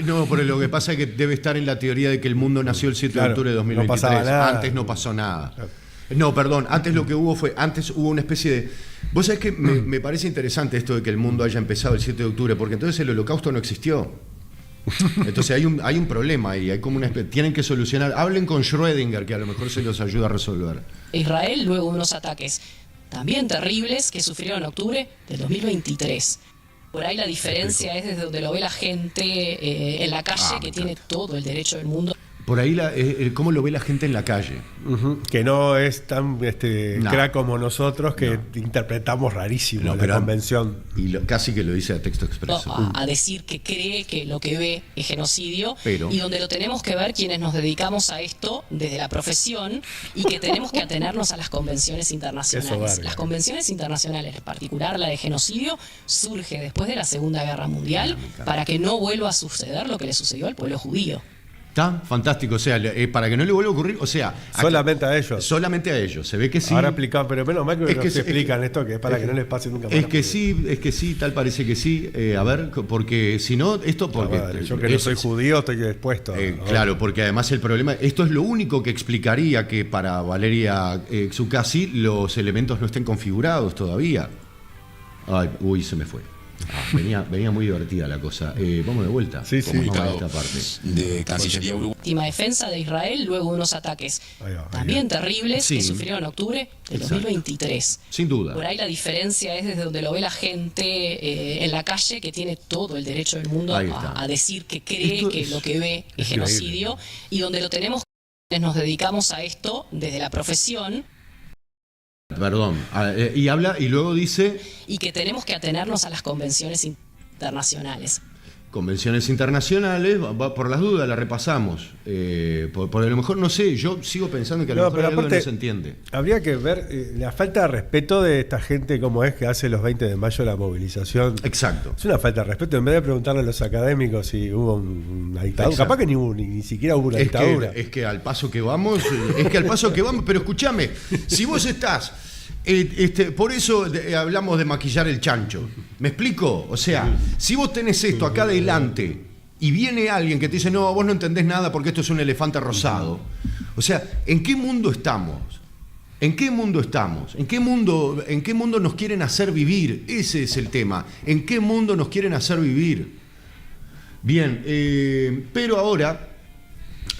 No, pero lo que pasa es que debe estar en la teoría de que el mundo nació el 7 de octubre de 2023. No pasaba nada. Antes no pasó nada. Claro. No, perdón, antes lo que hubo hubo una especie de... Vos sabés que me parece interesante esto de que el mundo haya empezado el 7 de octubre, porque entonces el holocausto no existió. Entonces hay un problema ahí, hay como tienen que solucionar. Hablen con Schrödinger, que a lo mejor se los ayuda a resolver. Israel, luego de unos ataques también terribles que sufrieron en octubre del 2023. Por ahí la diferencia es desde donde lo ve la gente en la calle, que tiene todo el derecho del mundo. Por ahí cómo lo ve la gente en la calle. Que no es tan crack como nosotros, que interpretamos rarísimo la convención. Y casi que lo dice a texto expreso. A decir que cree que lo que ve es genocidio, y donde lo tenemos que ver quienes nos dedicamos a esto desde la profesión, y que tenemos que atenernos a las convenciones internacionales. Las convenciones internacionales, en particular la de genocidio, surge después de la Segunda Guerra Mundial para que no vuelva a suceder lo que le sucedió al pueblo judío. Está fantástico, o sea, para que no le vuelva a ocurrir, o sea... Solamente a ellos. Solamente a ellos, se ve que sí. Ahora explicado, pero menos mal que se explican esto, que es para que no les pase nunca más. Es que sí, tal parece que sí. A ver, porque si no, esto... porque yo que no soy judío estoy dispuesto. Claro, porque además el problema... Esto es lo único que explicaría que para Valeria Xukasi los elementos no estén configurados todavía. Se me fue. Venía muy divertida la cosa. Vamos de vuelta. Sí. Comunicado vamos a esta parte de Cancillería Uruguaya. Última defensa de Israel luego de unos ataques también terribles que sufrieron en octubre del 2023. Sin duda. Por ahí la diferencia es desde donde lo ve la gente en la calle, que tiene todo el derecho del mundo a decir que cree que lo que ve es genocidio, y donde lo tenemos, nos dedicamos a esto desde la profesión. Perdón, y habla y luego dice... Y que tenemos que atenernos a las convenciones internacionales. Convenciones internacionales, por las dudas la repasamos. Por a lo mejor, no sé, yo sigo pensando que a lo mejor algo no se entiende. Habría que ver la falta de respeto de esta gente como es que hace los 20 de mayo la movilización. Exacto. Es una falta de respeto. En vez de preguntarle a los académicos si hubo una dictadura. Capaz que ni siquiera hubo una dictadura. Es que al paso que vamos, pero escúchame, si vos estás... por eso hablamos de maquillar el chancho. ¿Me explico? O sea, si vos tenés esto acá adelante y viene alguien que te dice, no, vos no entendés nada porque esto es un elefante rosado. O sea, ¿en qué mundo estamos? ¿En qué mundo estamos? ¿En qué mundo nos quieren hacer vivir? Ese es el tema. ¿En qué mundo nos quieren hacer vivir? Bien, pero ahora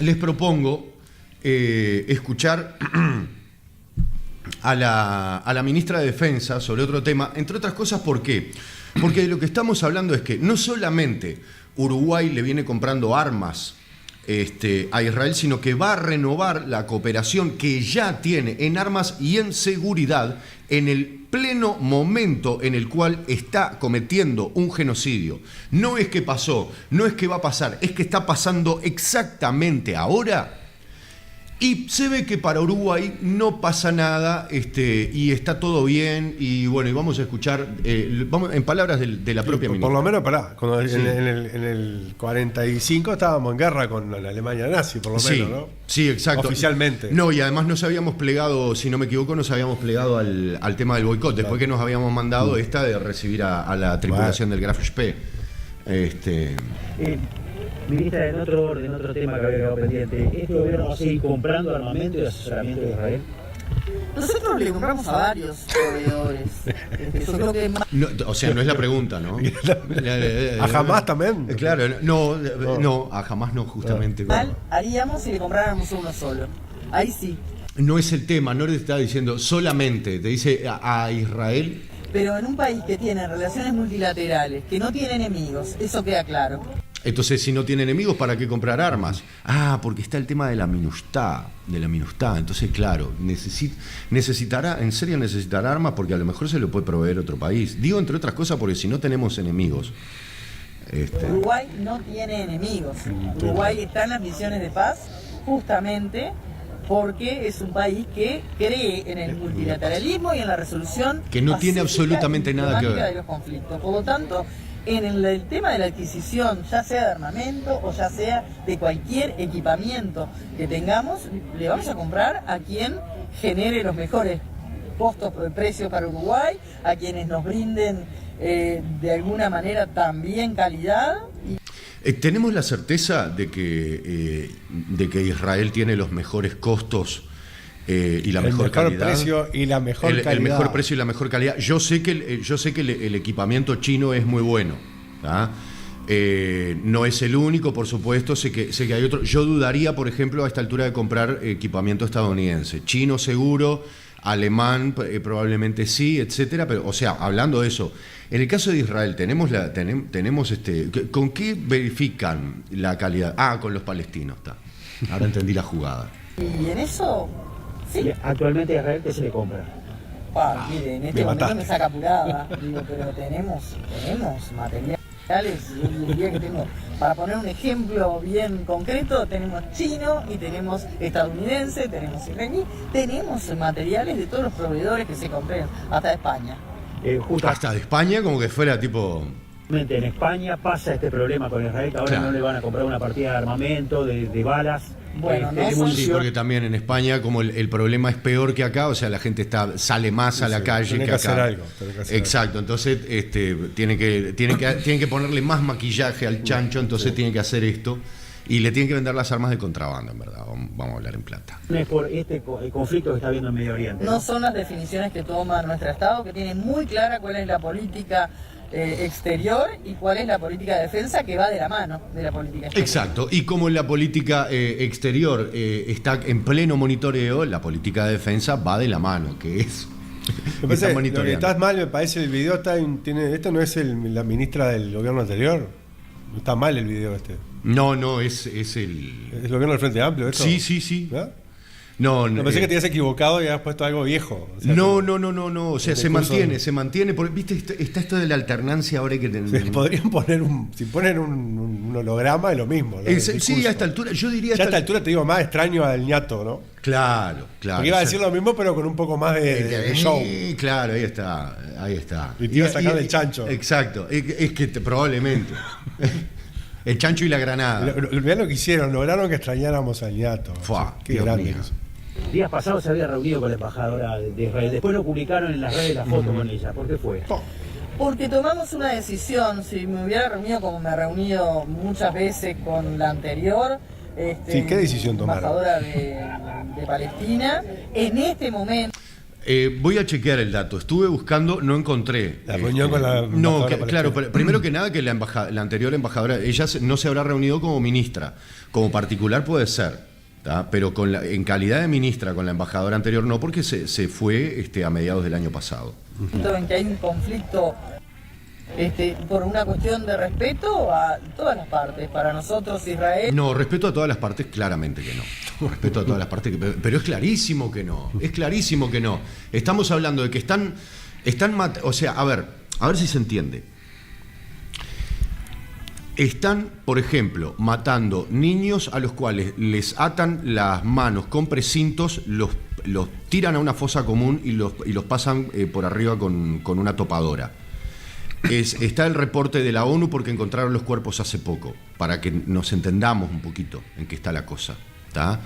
les propongo escuchar... a la ministra de Defensa sobre otro tema, entre otras cosas, ¿por qué? Porque de lo que estamos hablando es que no solamente Uruguay le viene comprando armas a Israel, sino que va a renovar la cooperación que ya tiene en armas y en seguridad en el pleno momento en el cual está cometiendo un genocidio. No es que pasó, no es que va a pasar, es que está pasando exactamente ahora. Y se ve que para Uruguay no pasa nada y está todo bien. Y bueno, y vamos a escuchar en palabras de la propia ministra. Por lo menos, cuando en el 45 estábamos en guerra con la Alemania nazi, por lo menos, ¿no? Sí, exacto. Oficialmente. No, y además nos habíamos plegado, si no me equivoco, al tema del boicot, después que nos habíamos mandado de recibir a la tripulación del Graf Spee. Ministra, en otro orden, otro tema que había quedado pendiente, ¿este gobierno va a seguir comprando armamento y asesoramiento de Israel? Nosotros le compramos a varios proveedores. Yo creo que no, o sea, no es la pregunta, ¿no? ¿A Hamas también? Claro, no, a Hamas no, justamente. Mal haríamos si le compráramos uno solo. Ahí sí. No es el tema, no le está diciendo solamente, te dice a Israel. Pero en un país que tiene relaciones multilaterales, que no tiene enemigos, eso queda claro. Entonces, si no tiene enemigos, ¿para qué comprar armas? Ah, porque está el tema de la minustá. Entonces, claro, necesitará armas porque a lo mejor se lo puede proveer otro país. Digo, entre otras cosas, porque si no tenemos enemigos. Uruguay no tiene enemigos. Uruguay está en las misiones de paz justamente porque es un país que cree en el multilateralismo y en la resolución que no tiene absolutamente nada que ver de los conflictos. Por lo tanto, en el tema de la adquisición, ya sea de armamento o ya sea de cualquier equipamiento que tengamos, le vamos a comprar a quien genere los mejores costos de precio para Uruguay, a quienes nos brinden de alguna manera también calidad. ¿Tenemos la certeza de que Israel tiene los mejores costos y la mejor calidad? Precio y la mejor calidad. El mejor precio y la mejor calidad. Yo sé que el equipamiento chino es muy bueno. No es el único, por supuesto, sé que hay otro. Yo dudaría, por ejemplo, a esta altura de comprar equipamiento estadounidense. Chino seguro, alemán probablemente sí, etcétera. Pero, o sea, hablando de eso, en el caso de Israel tenemos ¿con qué verifican la calidad? Ah, con los palestinos, está. Ahora entendí la jugada. Y en eso, sí. Actualmente a Israel, ¿qué se le compra? Mire, en este momento me saca apurada, digo, pero tenemos materiales. Yo diría que tengo, para poner un ejemplo bien concreto, tenemos chino y tenemos estadounidense, tenemos israelí, tenemos materiales de todos los proveedores que se compran, hasta de España. Hasta de España, como que fuera tipo... En España pasa este problema con Israel, que ahora no le van a comprar una partida de armamento, de balas. Bueno, sí, porque también en España, como el problema es peor que acá, o sea, la gente sale más a la calle que acá. Hacer algo. Exacto, entonces tienen que ponerle más maquillaje al chancho, entonces tienen que hacer esto. Y le tienen que vender las armas de contrabando, en verdad. Vamos a hablar en plata. No es por el conflicto que está habiendo en Medio Oriente. No son las definiciones que toma nuestro Estado, que tiene muy clara cuál es la política exterior y cuál es la política de defensa, que va de la mano de la política exterior. Exacto, y como la política exterior está en pleno monitoreo, la política de defensa va de la mano, que es... Lo que estás mal, me parece, el video esto no es la ministra del gobierno anterior. Está mal el video este. No, es el... ¿Es el gobierno del Frente Amplio esto? Sí. ¿Ah? No, pensé que te habías equivocado y habías puesto algo viejo. O sea, no. O sea, se mantiene. Porque, viste, está esto de la alternancia ahora que tenemos. Podrían poner si ponen un holograma es lo mismo. Sí, a esta altura, yo diría... Ya a esta altura te digo más extraño al ñato, ¿no? Claro. Porque iba a decir lo mismo, pero con un poco más de show. Claro, ahí está. Y te iba a sacar del chancho. Exacto, es que probablemente... El chancho y la granada. Mirá lo que hicieron, lograron que extrañáramos al ñato. Qué grande. Días pasados se había reunido con la embajadora de Israel. Después lo publicaron en las redes la foto con ella. ¿Por qué fue? Porque tomamos una decisión. Si me hubiera reunido como me he reunido muchas veces con la anterior, ¿qué decisión tomaron? Embajadora de Palestina, en este momento... Voy a chequear el dato. Estuve buscando, no encontré. La reunión con la embajadora. No, claro, primero que nada que la anterior embajadora, ella no se habrá reunido como ministra. Como particular puede ser. Pero en calidad de ministra con la embajadora anterior no, porque se fue a mediados del año pasado. En que hay un conflicto por una cuestión de respeto a todas las partes. Para nosotros, Israel... No, respeto a todas las partes, claramente que no. Respeto a todas las partes, pero es clarísimo que no. Estamos hablando de que están o sea, a ver si se entiende. Están, por ejemplo, matando niños a los cuales les atan las manos con precintos, los tiran a una fosa común y los pasan por arriba con una topadora. Está el reporte de la ONU porque encontraron los cuerpos hace poco, para que nos entendamos un poquito en qué está la cosa. ¿Está?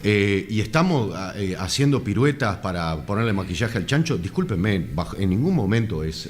Y estamos haciendo piruetas para ponerle maquillaje al chancho. Discúlpenme, en ningún momento es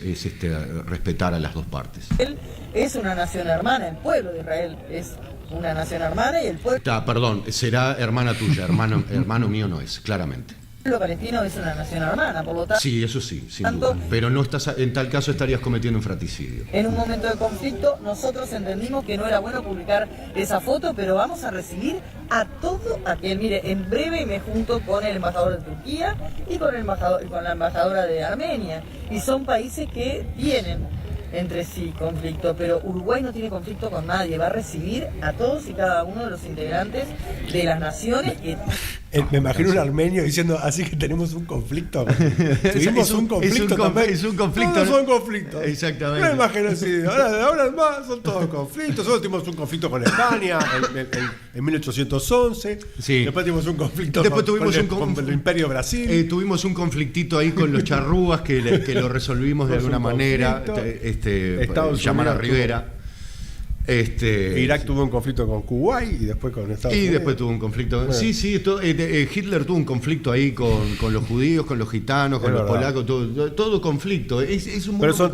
respetar a las dos partes. Él es una nación hermana, el pueblo de Israel es una nación hermana y el pueblo... Perdón, será hermana tuya, hermano mío no es, claramente. El pueblo palestino es una nación hermana, por lo tanto... Sí, eso sí, sin duda. Pero no en tal caso estarías cometiendo un fratricidio. En un momento de conflicto, nosotros entendimos que no era bueno publicar esa foto, pero vamos a recibir a todo aquel... Mire, en breve me junto con el embajador de Turquía y con la embajadora de Armenia. Y son países que tienen entre sí conflicto, pero Uruguay no tiene conflicto con nadie, va a recibir a todos y cada uno de los integrantes de las naciones que... Me imagino un armenio diciendo, así que tenemos un conflicto. Tuvimos un conflicto también. Es un conflicto. Todos son conflictos. Exactamente. Me imagino así, ahora más son todos conflictos. Nosotros tuvimos un conflicto con España en 1811. Sí. Después tuvimos un conflicto con el Imperio Brasil. Tuvimos un conflictito ahí con los charrúas que lo resolvimos de alguna manera. Llamar a Rivera. Irak tuvo un conflicto con Kuwait y después con Estados Unidos. Y después tuvo un conflicto. Bueno. Sí, Hitler tuvo un conflicto ahí con los judíos, con los gitanos, con los polacos, todo conflicto. Es un Pero somos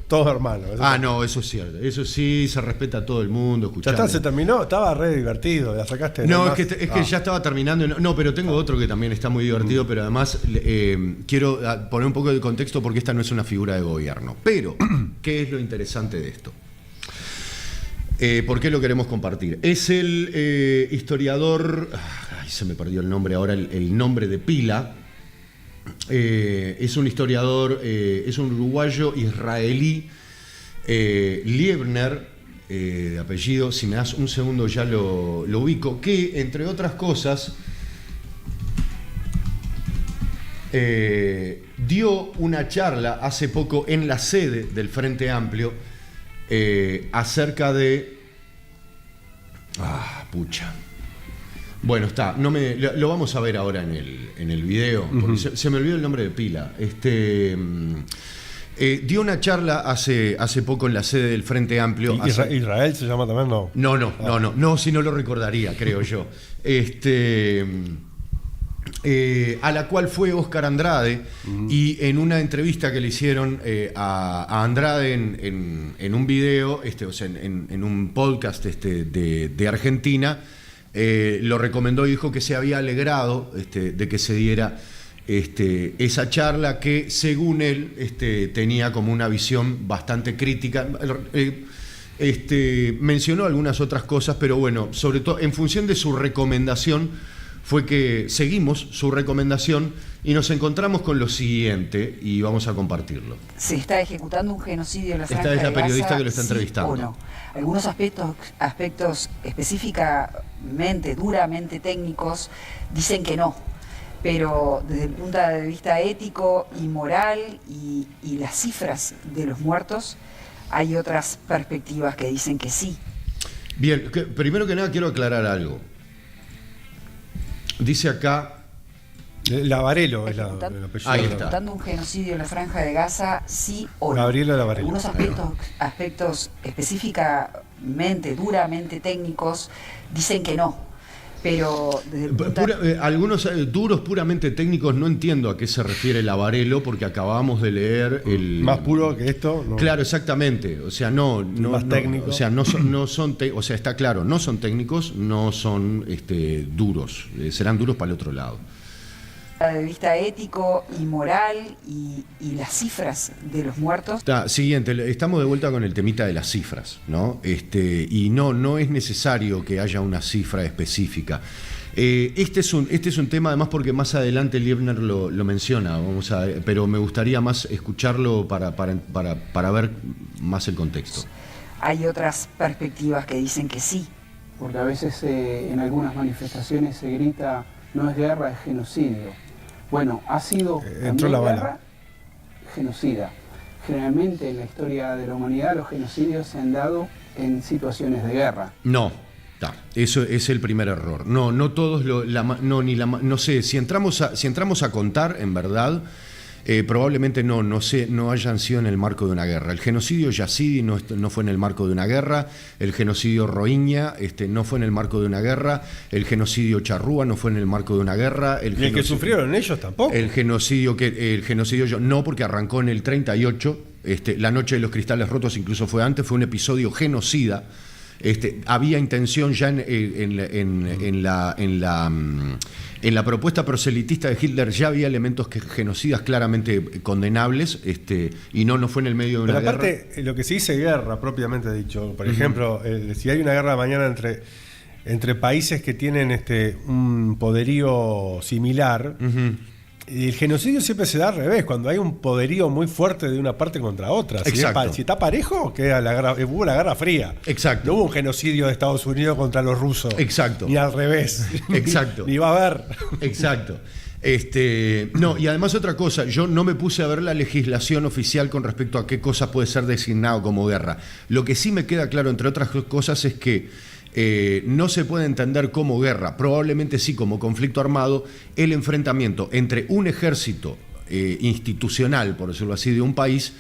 todos hermanos. No, eso es cierto. Eso sí, se respeta a todo el mundo. Ya se terminó, estaba re divertido, la sacaste. No, es que ya estaba terminando. No, pero tengo otro que también está muy divertido, pero además quiero poner un poco de contexto porque esta no es una figura de gobierno. Pero, ¿qué es lo interesante de esto? ¿Por qué lo queremos compartir? Es el historiador, se me perdió el nombre ahora, el nombre de pila. Es un historiador, es un uruguayo israelí, Liebner, de apellido, si me das un segundo ya lo ubico, que entre otras cosas dio una charla hace poco en la sede del Frente Amplio acerca de... Bueno, lo vamos a ver ahora en el video, porque se me olvidó el nombre de pila. Dio una charla hace poco en la sede del Frente Amplio. ¿Israel se llama también? No, si no lo recordaría, creo yo. A la cual fue Oscar Andrade, y en una entrevista que le hicieron a Andrade en un video, o sea, en un podcast de Argentina, lo recomendó y dijo que se había alegrado de que se diera esa charla, que según él tenía como una visión bastante crítica. Mencionó algunas otras cosas, pero bueno, sobre todo en función de su recomendación fue que seguimos su recomendación y nos encontramos con lo siguiente, y vamos a compartirlo. Se está ejecutando un genocidio en la Franja de Esta es la periodista Gaza, que lo está entrevistando. ¿O no? Algunos aspectos específicamente, duramente técnicos, dicen que no. Pero desde el punto de vista ético y moral y las cifras de los muertos, hay otras perspectivas que dicen que sí. Bien, primero que nada quiero aclarar algo. Dice acá... Lavarello es el apellido. Ahí está. Ejecutando un genocidio en la Franja de Gaza, sí o no. Gabriela Lavarello. Algunos aspectos específicamente, duramente técnicos, dicen que no. Pero desde el algunos duros puramente técnicos, no entiendo a qué se refiere Lavarello, porque acabamos de leer el... Más puro que esto. No. Claro, exactamente. O sea, más técnico. O sea, o sea, está claro, no son técnicos, no son duros. Serán duros para el otro lado. de vista ético y moral y las cifras de los muertos. Siguiente, estamos de vuelta con el temita de las cifras, ¿no? Y no es necesario que haya una cifra específica. Este es un tema, además, porque más adelante Liebner lo menciona, pero me gustaría más escucharlo para ver más el contexto. Hay otras perspectivas que dicen que sí. Porque a veces en algunas manifestaciones se grita, no es guerra, es genocidio. Bueno, ha sido entró la bala. Guerra, genocida. Generalmente en la historia de la humanidad los genocidios se han dado en situaciones de guerra. No, eso es el primer error. No todos no sé, si entramos a contar, en verdad, probablemente no hayan sido en el marco de una guerra. El genocidio yazidi no fue en el marco de una guerra, el genocidio rohingya no fue en el marco de una guerra, el genocidio charrúa no fue en el marco de una guerra. ¿Y el que sufrieron ellos tampoco? El genocidio no, porque arrancó en el 38, la noche de los cristales rotos incluso fue antes, fue un episodio genocida. Había intención ya en la propuesta proselitista de Hitler, ya había elementos genocidas claramente condenables, y no fue en el medio de una guerra. Pero aparte, lo que se dice guerra propiamente dicho, por ejemplo, si hay una guerra mañana entre países que tienen un poderío similar, Y el genocidio siempre se da al revés, cuando hay un poderío muy fuerte de una parte contra otra. Exacto. Si está parejo, hubo la Guerra Fría. Exacto. No hubo un genocidio de Estados Unidos contra los rusos. Exacto. Ni al revés. Exacto. Ni va a haber. Exacto. No, y además otra cosa, yo no me puse a ver la legislación oficial con respecto a qué cosa puede ser designado como guerra. Lo que sí me queda claro, entre otras cosas, es que no se puede entender como guerra, probablemente sí como conflicto armado, el enfrentamiento entre un ejército institucional, por decirlo así, de un país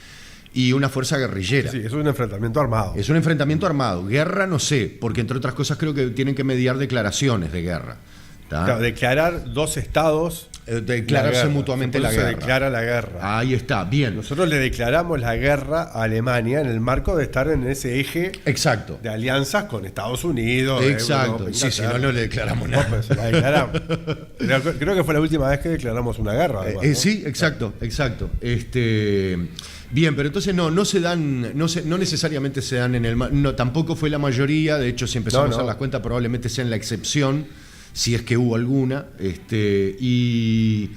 y una fuerza guerrillera. Sí, es un enfrentamiento armado. Es un enfrentamiento armado. Guerra no sé, porque entre otras cosas creo que tienen que mediar declaraciones de guerra. Claro, declarar dos estados. Declararse mutuamente la guerra. Se declara la guerra. Ahí está, bien. Nosotros le declaramos la guerra a Alemania en el marco de estar en ese eje. Exacto. De alianzas con Estados Unidos. Exacto. Europa, sí, si no le declaramos nada. Pues, la declaramos. Creo que fue la última vez que declaramos una guerra. Además, ¿no? Sí, exacto. Bien, pero entonces no se dan, no necesariamente se dan en el mar. No, tampoco fue la mayoría, de hecho, si empezamos a hacer las cuentas, probablemente sean la excepción, si es que hubo alguna. Y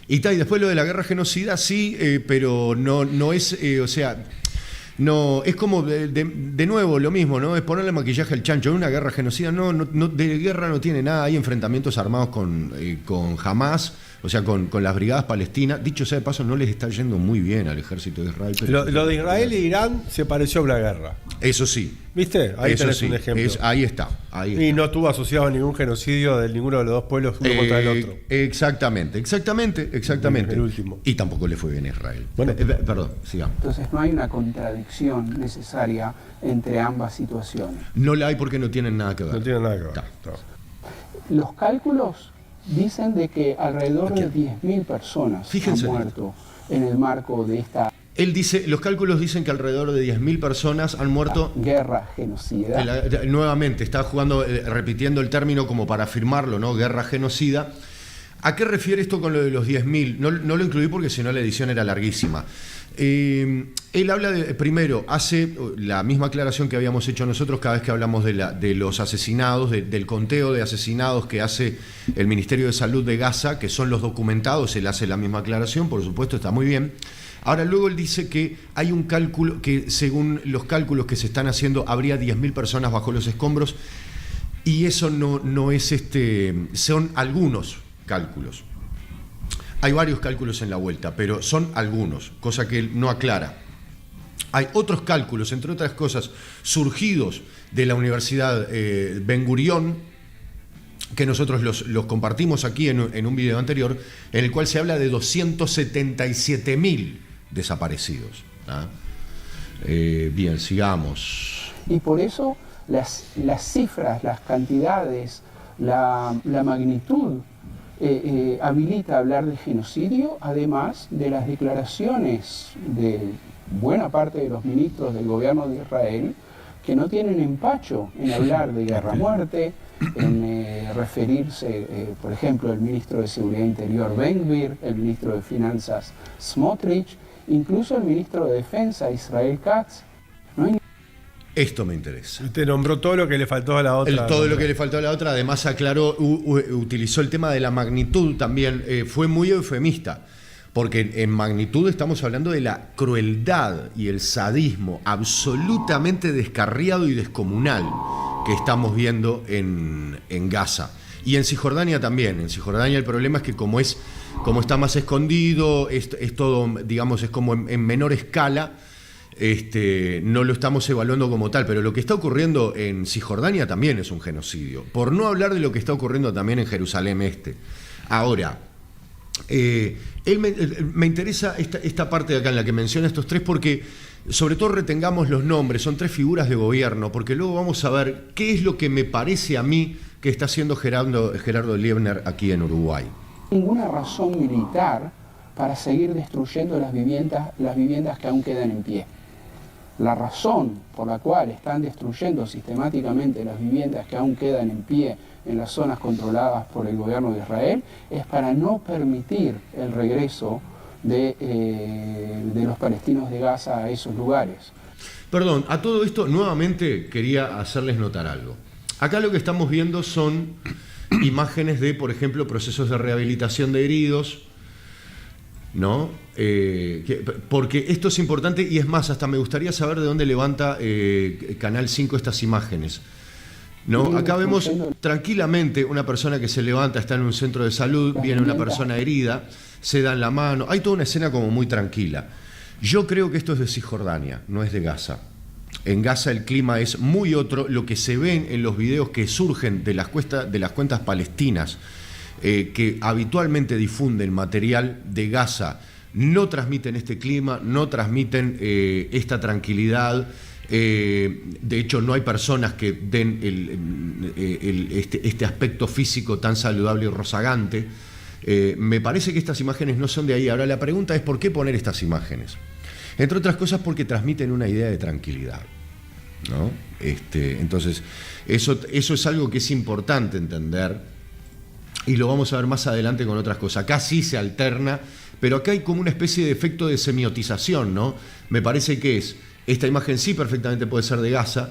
después lo de la guerra genocida, sí, pero no es, o sea, no, es como de nuevo lo mismo, ¿no? Es ponerle maquillaje al chancho. Una guerra genocida, no, de guerra no tiene nada. Hay enfrentamientos armados con Hamas, o sea, con las brigadas palestinas. Dicho sea de paso, no les está yendo muy bien al ejército de Israel. Lo de Israel e Irán se pareció a una guerra. Eso sí. ¿Viste? Ahí eso tenés sí, un ejemplo. Ahí está. Y no estuvo asociado a ningún genocidio de ninguno de los dos pueblos uno contra el otro. Exactamente. El último. Y tampoco le fue bien a Israel. Bueno, perdón, sigamos. Entonces no hay una contradicción necesaria entre ambas situaciones. No la hay porque no tienen nada que ver. No tienen nada que ver. Los cálculos dicen de que alrededor de 10.000 personas han muerto en el marco de esta... Él dice, los cálculos dicen que alrededor de 10.000 personas han muerto. Guerra genocida. Nuevamente, está jugando, repitiendo el término como para afirmarlo, ¿no? Guerra genocida. ¿A qué refiere esto con lo de los 10.000? No lo incluí porque si no la edición era larguísima. Él habla primero, hace la misma aclaración que habíamos hecho nosotros cada vez que hablamos de los asesinados, del conteo de asesinados que hace el Ministerio de Salud de Gaza, que son los documentados. Él hace la misma aclaración, por supuesto, está muy bien. Ahora luego él dice que hay un cálculo, que según los cálculos que se están haciendo habría 10.000 personas bajo los escombros, y eso no es son algunos cálculos. Hay varios cálculos en la vuelta, pero son algunos, cosa que él no aclara. Hay otros cálculos, entre otras cosas, surgidos de la Universidad Ben Gurión, que nosotros los compartimos aquí en un video anterior, en el cual se habla de 277.000 desaparecidos. Bien, sigamos. Y por eso las cifras, las cantidades, la magnitud habilita hablar de genocidio, además de las declaraciones de buena parte de los ministros del gobierno de Israel, que no tienen empacho en hablar de guerra-muerte, en referirse, por ejemplo, el ministro de Seguridad Interior Ben Gvir, el ministro de Finanzas Smotrich, incluso el ministro de Defensa Israel Katz. Esto me interesa. Te nombró todo lo que le faltó a la otra. Todo lo que le faltó a la otra, además aclaró, utilizó el tema de la magnitud también, fue muy eufemista, porque en magnitud estamos hablando de la crueldad y el sadismo absolutamente descarriado y descomunal que estamos viendo en Gaza. Y en Cisjordania también. En Cisjordania el problema es que como está más escondido, es todo, digamos, es como en menor escala, no lo estamos evaluando como tal, pero lo que está ocurriendo en Cisjordania también es un genocidio, por no hablar de lo que está ocurriendo también en Jerusalén Este. Ahora, me interesa esta parte de acá en la que menciona estos tres, porque sobre todo retengamos los nombres, son tres figuras de gobierno, porque luego vamos a ver qué es lo que me parece a mí que está haciendo Gerardo Liebner aquí en Uruguay. Ninguna razón militar para seguir destruyendo las viviendas que aún quedan en pie. La razón por la cual están destruyendo sistemáticamente las viviendas que aún quedan en pie en las zonas controladas por el gobierno de Israel es para no permitir el regreso de los palestinos de Gaza a esos lugares. Perdón, a todo esto nuevamente quería hacerles notar algo. Acá lo que estamos viendo son imágenes de, por ejemplo, procesos de rehabilitación de heridos, ¿no? Porque esto es importante y es más, hasta me gustaría saber de dónde levanta Canal 5 estas imágenes. ¿No? Acá vemos tranquilamente una persona que se levanta, está en un centro de salud, viene una persona herida, se dan la mano, hay toda una escena como muy tranquila. Yo creo que esto es de Cisjordania, no es de Gaza. En Gaza el clima es muy otro, lo que se ven en los videos que surgen de las cuentas palestinas, que habitualmente difunden material de Gaza, no transmiten este clima, no transmiten esta tranquilidad. De hecho, no hay personas que den este aspecto físico tan saludable y rozagante. Me parece que estas imágenes no son de ahí. Ahora la pregunta es ¿por qué poner estas imágenes? Entre otras cosas porque transmiten una idea de tranquilidad, ¿no? Entonces, eso es algo que es importante entender y lo vamos a ver más adelante con otras cosas. Acá sí se alterna, pero acá hay como una especie de efecto de semiotización, ¿no? Me parece que esta imagen sí perfectamente puede ser de Gaza.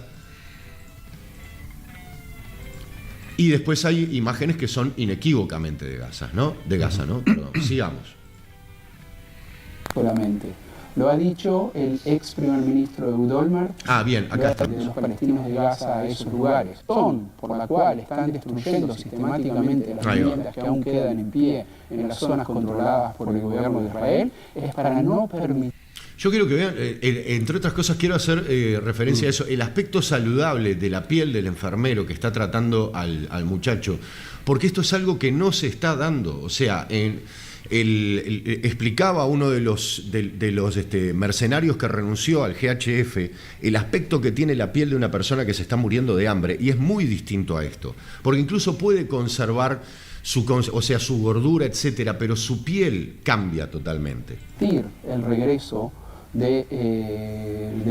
Y después hay imágenes que son inequívocamente de Gaza, ¿no? De Gaza, ¿no? Perdón, sigamos. Solamente. Lo ha dicho el ex primer ministro Ehud Olmert. Ah, bien, acá está. De los palestinos de Gaza a esos lugares. Son por la cual están destruyendo sistemáticamente las viviendas que aún quedan en pie en las zonas controladas por el gobierno de Israel. Es para no permitir. Yo quiero que vean, entre otras cosas, quiero hacer referencia a eso, el aspecto saludable de la piel del enfermero que está tratando al muchacho, porque esto es algo que no se está dando. O sea, explicaba uno de los mercenarios que renunció al GHF el aspecto que tiene la piel de una persona que se está muriendo de hambre, y es muy distinto a esto, porque incluso puede conservar su gordura, etcétera, pero su piel cambia totalmente. El regreso de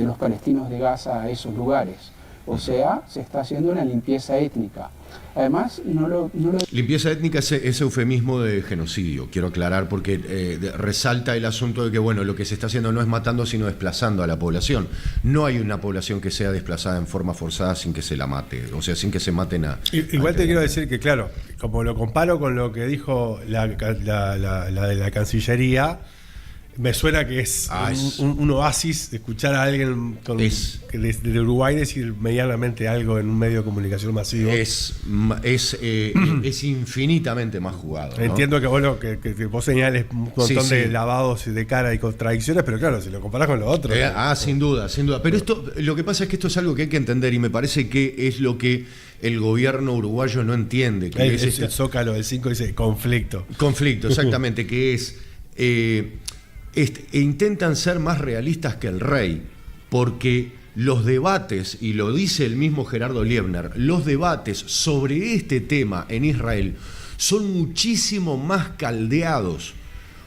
los palestinos de Gaza a esos lugares. O sea, se está haciendo una limpieza étnica. Además, Limpieza étnica es eufemismo de genocidio, quiero aclarar, porque resalta el asunto de que, bueno, lo que se está haciendo no es matando, sino desplazando a la población. No hay una población que sea desplazada en forma forzada sin que se la mate, o sea, sin que se maten a... Igual te quiero decir que, claro, como lo comparo con lo que dijo la de la Cancillería, me suena que es un oasis escuchar a alguien de Uruguay decir medianamente algo en un medio de comunicación masivo. Es infinitamente más jugado, ¿no? Entiendo que vos señales un montón de lavados de cara y contradicciones, pero claro, si lo comparás con lo otro. Sin duda. Pero lo que pasa es que esto es algo que hay que entender y me parece que es lo que el gobierno uruguayo no entiende. Que el Zócalo del 5 dice conflicto. Conflicto, exactamente, que es... intentan ser más realistas que el rey, porque los debates, y lo dice el mismo Gerardo Liebner, los debates sobre este tema en Israel son muchísimo más caldeados,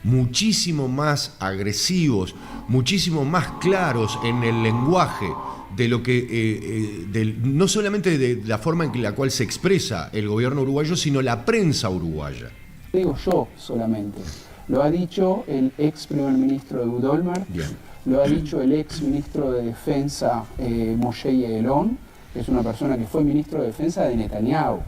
muchísimo más agresivos, muchísimo más claros en el lenguaje de lo que no solamente de la forma en la cual se expresa el gobierno uruguayo, sino la prensa uruguaya. Digo yo solamente. Lo ha dicho el ex primer ministro Ehud Olmert, lo ha dicho el ex ministro de Defensa Moshe Ya'alon, que es una persona que fue ministro de Defensa de Netanyahu.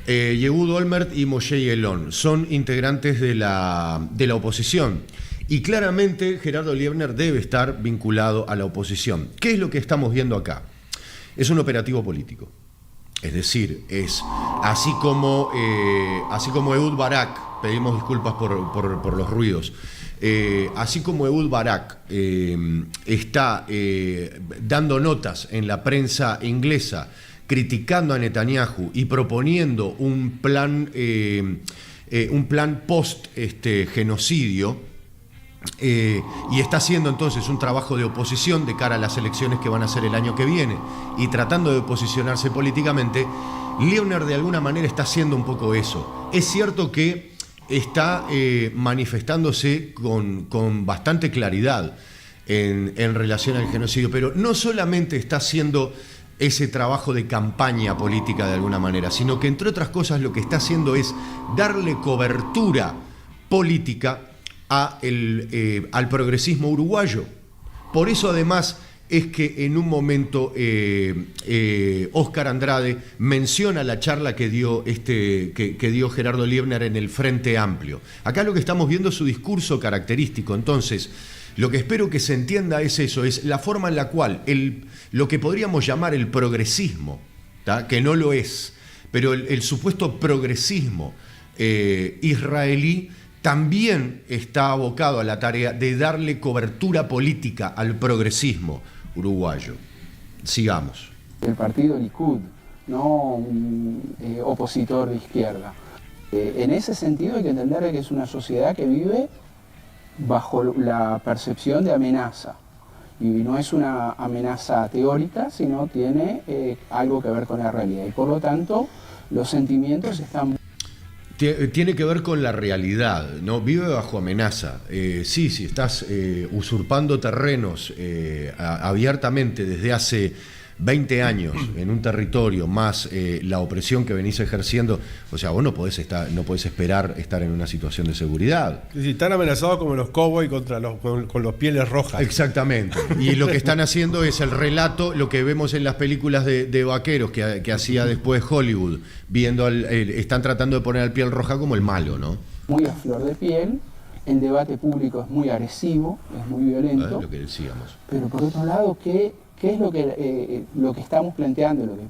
Ehud Olmert y Moshe Ya'alon son integrantes de la oposición y claramente Gerardo Liebner debe estar vinculado a la oposición. ¿Qué es lo que estamos viendo acá? Es un operativo político. Es decir, es así como Ehud Barak, pedimos disculpas por los ruidos, así como Ehud Barak está dando notas en la prensa inglesa criticando a Netanyahu y proponiendo un plan post genocidio, y está haciendo entonces un trabajo de oposición de cara a las elecciones que van a ser el año que viene y tratando de posicionarse políticamente, Liebner de alguna manera está haciendo un poco eso. Es cierto que está manifestándose con bastante claridad en relación al genocidio, pero no solamente está haciendo ese trabajo de campaña política de alguna manera, sino que entre otras cosas lo que está haciendo es darle cobertura política al progresismo uruguayo. Por eso además es que en un momento Óscar Andrade menciona la charla que dio, que dio Gerardo Liebner en el Frente Amplio. Acá lo que estamos viendo es su discurso característico. Entonces, lo que espero que se entienda es eso, es la forma en la cual lo que podríamos llamar el progresismo, ¿tá? Que no lo es, pero el supuesto progresismo israelí también está abocado a la tarea de darle cobertura política al progresismo uruguayo. Sigamos. El partido Likud, no un opositor de izquierda. En ese sentido hay que entender que es una sociedad que vive bajo la percepción de amenaza. Y no es una amenaza teórica, sino tiene algo que ver con la realidad. Y por lo tanto, los sentimientos están... Tiene que ver con la realidad, ¿no? Vive bajo amenaza. Sí, si estás usurpando terrenos abiertamente desde hace 20 años en un territorio, más la opresión que venís ejerciendo, o sea, vos no podés esperar estar en una situación de seguridad. Sí, están amenazados como los cowboys con los pieles rojas. Exactamente. Y lo que están haciendo es el relato, lo que vemos en las películas de vaqueros que hacía después Hollywood, están tratando de poner al piel roja como el malo, ¿no? Muy a flor de piel, el debate público es muy agresivo, es muy violento. Es lo que decíamos. Pero por otro lado, ¿qué es lo que estamos planteando, lo que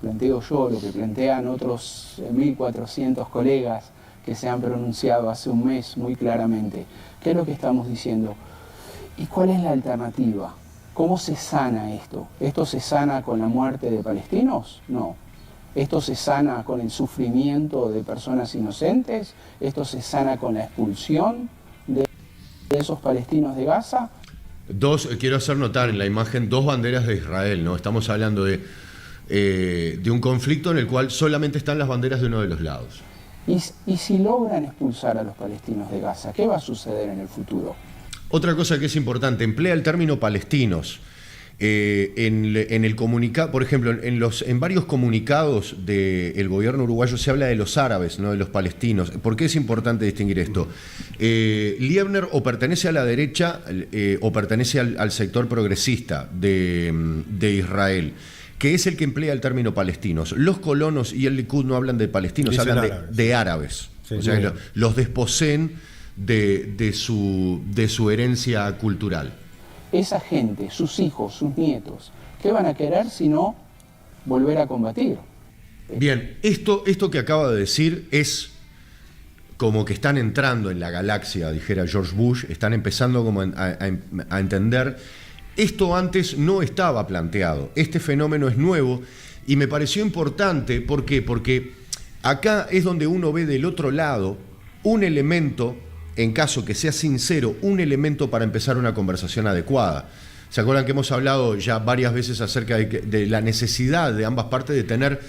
planteo yo, lo que plantean otros 1.400 colegas que se han pronunciado hace un mes muy claramente? ¿Qué es lo que estamos diciendo? ¿Y cuál es la alternativa? ¿Cómo se sana esto? ¿Esto se sana con la muerte de palestinos? No. ¿Esto se sana con el sufrimiento de personas inocentes? ¿Esto se sana con la expulsión de esos palestinos de Gaza? Quiero hacer notar en la imagen 2 banderas de Israel, ¿no? Estamos hablando de un conflicto en el cual solamente están las banderas de uno de los lados. ¿Y si logran expulsar a los palestinos de Gaza, qué va a suceder en el futuro? Otra cosa que es importante, emplea el término palestinos. En el comunicado, por ejemplo, en varios comunicados del gobierno uruguayo se habla de los árabes, no de los palestinos. ¿Por qué es importante distinguir esto? Liebner o pertenece a la derecha o pertenece al sector progresista de Israel, que es el que emplea el término palestinos. Los colonos y el Likud no hablan de palestinos, hablan de árabes. Sí, o sea, los desposeen de su herencia cultural. Esa gente, sus hijos, sus nietos, ¿qué van a querer sino volver a combatir? Bien, esto que acaba de decir es como que están entrando en la galaxia, dijera George Bush, están empezando como a entender. Esto antes no estaba planteado, este fenómeno es nuevo y me pareció importante. ¿Por qué? Porque acá es donde uno ve del otro lado un elemento, en caso que sea sincero, un elemento para empezar una conversación adecuada. ¿Se acuerdan que hemos hablado ya varias veces acerca de la necesidad de ambas partes de tener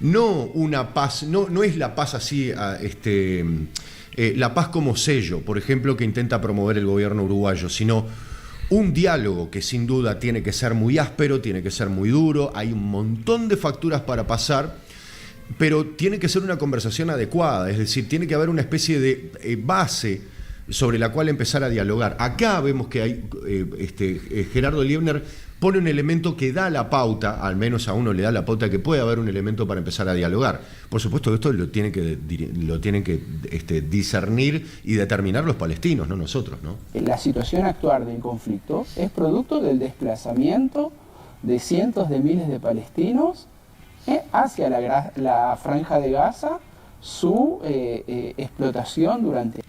no una paz, no es la paz así, la paz como sello, por ejemplo, que intenta promover el gobierno uruguayo, sino un diálogo que sin duda tiene que ser muy áspero, tiene que ser muy duro, hay un montón de facturas para pasar, pero tiene que ser una conversación adecuada, es decir, tiene que haber una especie de base sobre la cual empezar a dialogar. Acá vemos que hay Gerardo Liebner pone un elemento que da la pauta, al menos a uno le da la pauta que puede haber un elemento para empezar a dialogar. Por supuesto, esto lo tienen que discernir y determinar los palestinos, no nosotros, ¿no? La situación actual del conflicto es producto del desplazamiento de cientos de miles de palestinos hacia la franja de Gaza, su explotación durante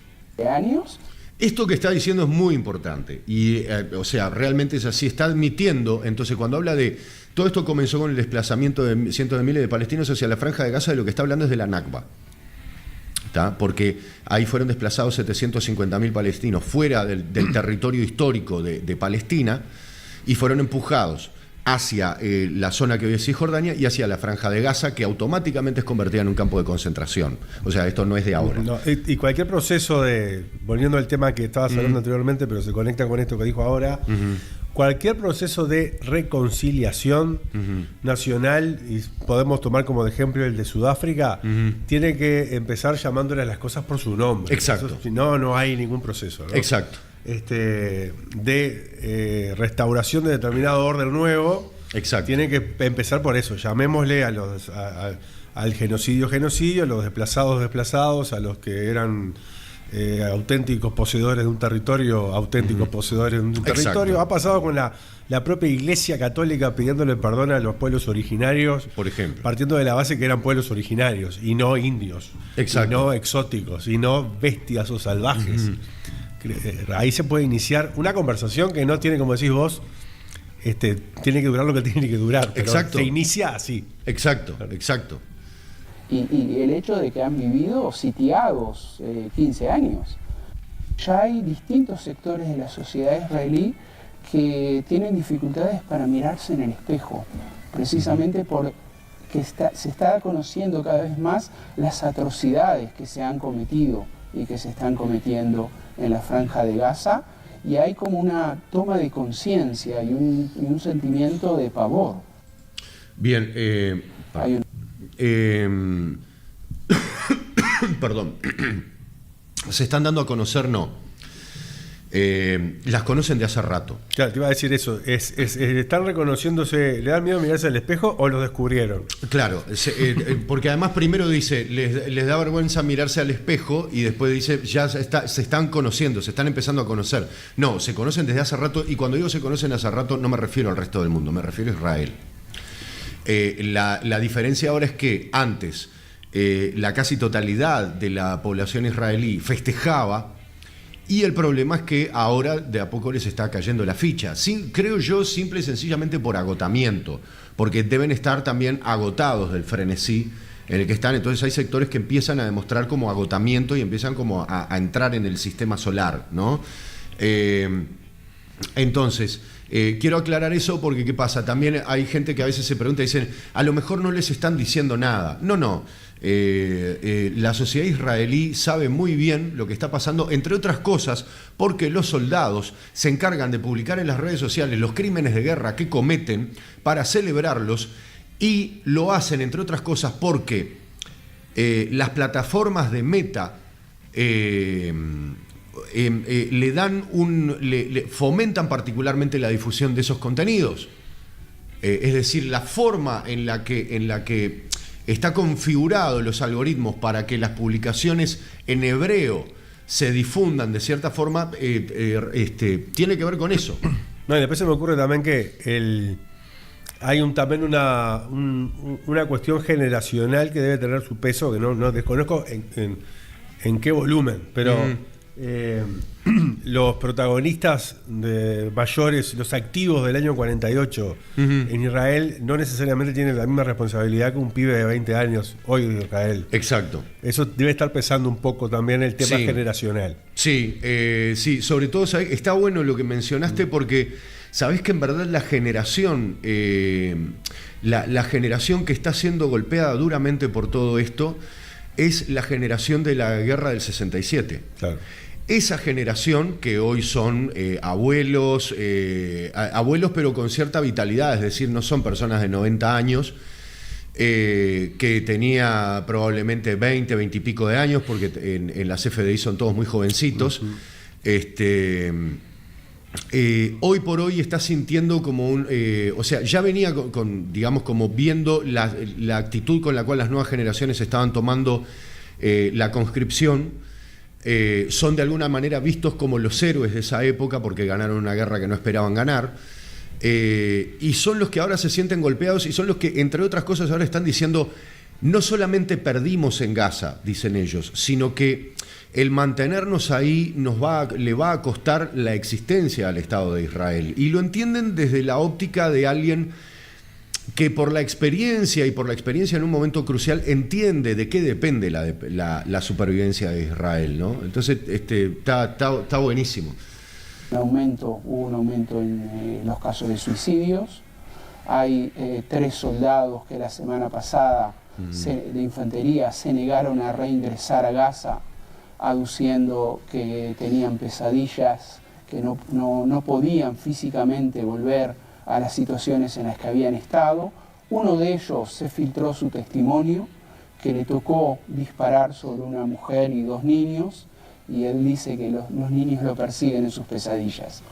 años. Esto que está diciendo es muy importante y, o sea, realmente es así, está admitiendo, entonces cuando habla de todo esto comenzó con el desplazamiento de cientos de miles de palestinos hacia la franja de Gaza, de lo que está hablando es de la Nakba, ¿tá? Porque ahí fueron desplazados 750.000 palestinos fuera del territorio histórico de Palestina y fueron empujados hacia la zona que hoy es Cisjordania y hacia la franja de Gaza, que automáticamente es convertida en un campo de concentración. O sea, esto no es de ahora. No, y cualquier proceso volviendo al tema que estabas hablando anteriormente, pero se conecta con esto que dijo ahora, cualquier proceso de reconciliación nacional, y podemos tomar como de ejemplo el de Sudáfrica, tiene que empezar llamándole a las cosas por su nombre. Exacto. Si no, no hay ningún proceso, ¿no? Exacto. de restauración de determinado orden nuevo. Exacto. Tiene que empezar por eso. Llamémosle al genocidio, a los desplazados, a los que eran auténticos poseedores de un territorio, poseedores de un territorio. Exacto. Ha pasado con la propia Iglesia Católica pidiéndole perdón a los pueblos originarios, por ejemplo, partiendo de la base que eran pueblos originarios y no indios. Exacto. Y no exóticos y no bestias o salvajes. Ahí se puede iniciar una conversación que no tiene, como decís vos, tiene que durar lo que tiene que durar, pero exacto, se inicia así. Exacto. Y el hecho de que han vivido sitiados 15 años. Ya hay distintos sectores de la sociedad israelí que tienen dificultades para mirarse en el espejo, precisamente porque se está conociendo cada vez más las atrocidades que se han cometido y que se están cometiendo en la Franja de Gaza, y hay como una toma de conciencia y un sentimiento de pavor. Bien, perdón, se están dando a conocer, no. Las conocen de hace rato. Claro, te iba a decir eso. ¿Están reconociéndose, le dan miedo mirarse al espejo o los descubrieron? Claro, porque además primero dice, les da vergüenza mirarse al espejo y después dice, ya se están conociendo, se están empezando a conocer. No, se conocen desde hace rato, y cuando digo se conocen hace rato no me refiero al resto del mundo, me refiero a Israel. La diferencia ahora es que antes la casi totalidad de la población israelí festejaba, y el problema es que ahora de a poco les está cayendo la ficha. Creo yo, simple y sencillamente por agotamiento, porque deben estar también agotados del frenesí en el que están. Entonces hay sectores que empiezan a demostrar como agotamiento y empiezan como a entrar en el sistema solar, ¿no? Entonces, quiero aclarar eso porque ¿qué pasa? También hay gente que a veces se pregunta y dicen, a lo mejor no les están diciendo nada. No. La sociedad israelí sabe muy bien lo que está pasando, entre otras cosas porque los soldados se encargan de publicar en las redes sociales los crímenes de guerra que cometen para celebrarlos, y lo hacen entre otras cosas porque las plataformas de Meta le fomentan particularmente la difusión de esos contenidos. Es decir, la forma en la que está configurado los algoritmos para que las publicaciones en hebreo se difundan de cierta forma, tiene que ver con eso. No, y después se me ocurre también que hay también una cuestión generacional que debe tener su peso, que no desconozco en qué volumen, pero los protagonistas mayores, los activos del año 48 en Israel, no necesariamente tienen la misma responsabilidad que un pibe de 20 años hoy en Israel. Exacto. Eso debe estar pesando un poco también el tema generacional. Sí, sobre todo está bueno lo que mencionaste, porque sabés que en verdad la generación la generación que está siendo golpeada duramente por todo esto es la generación de la guerra del 67. Claro. Esa generación que hoy son abuelos pero con cierta vitalidad, es decir, no son personas de 90 años, que tenía probablemente 20 y pico de años, porque en la CFDI son todos muy jovencitos. Hoy por hoy está sintiendo como ya venía digamos, como viendo la actitud con la cual las nuevas generaciones estaban tomando la conscripción. Son de alguna manera vistos como los héroes de esa época porque ganaron una guerra que no esperaban ganar, y son los que ahora se sienten golpeados, y son los que, entre otras cosas, ahora están diciendo, no solamente perdimos en Gaza, dicen ellos, sino que el mantenernos ahí le va a costar la existencia al Estado de Israel, y lo entienden desde la óptica de alguien que por la experiencia en un momento crucial entiende de qué depende la supervivencia de Israel, ¿no? Entonces está buenísimo. Hubo un aumento en los casos de suicidios. Hay 3 soldados que la semana pasada de infantería se negaron a reingresar a Gaza, aduciendo que tenían pesadillas, que no podían físicamente volver a las situaciones en las que habían estado. Uno de ellos se filtró su testimonio, que le tocó disparar sobre una mujer y 2 niños, y él dice que los niños lo persiguen en sus pesadillas.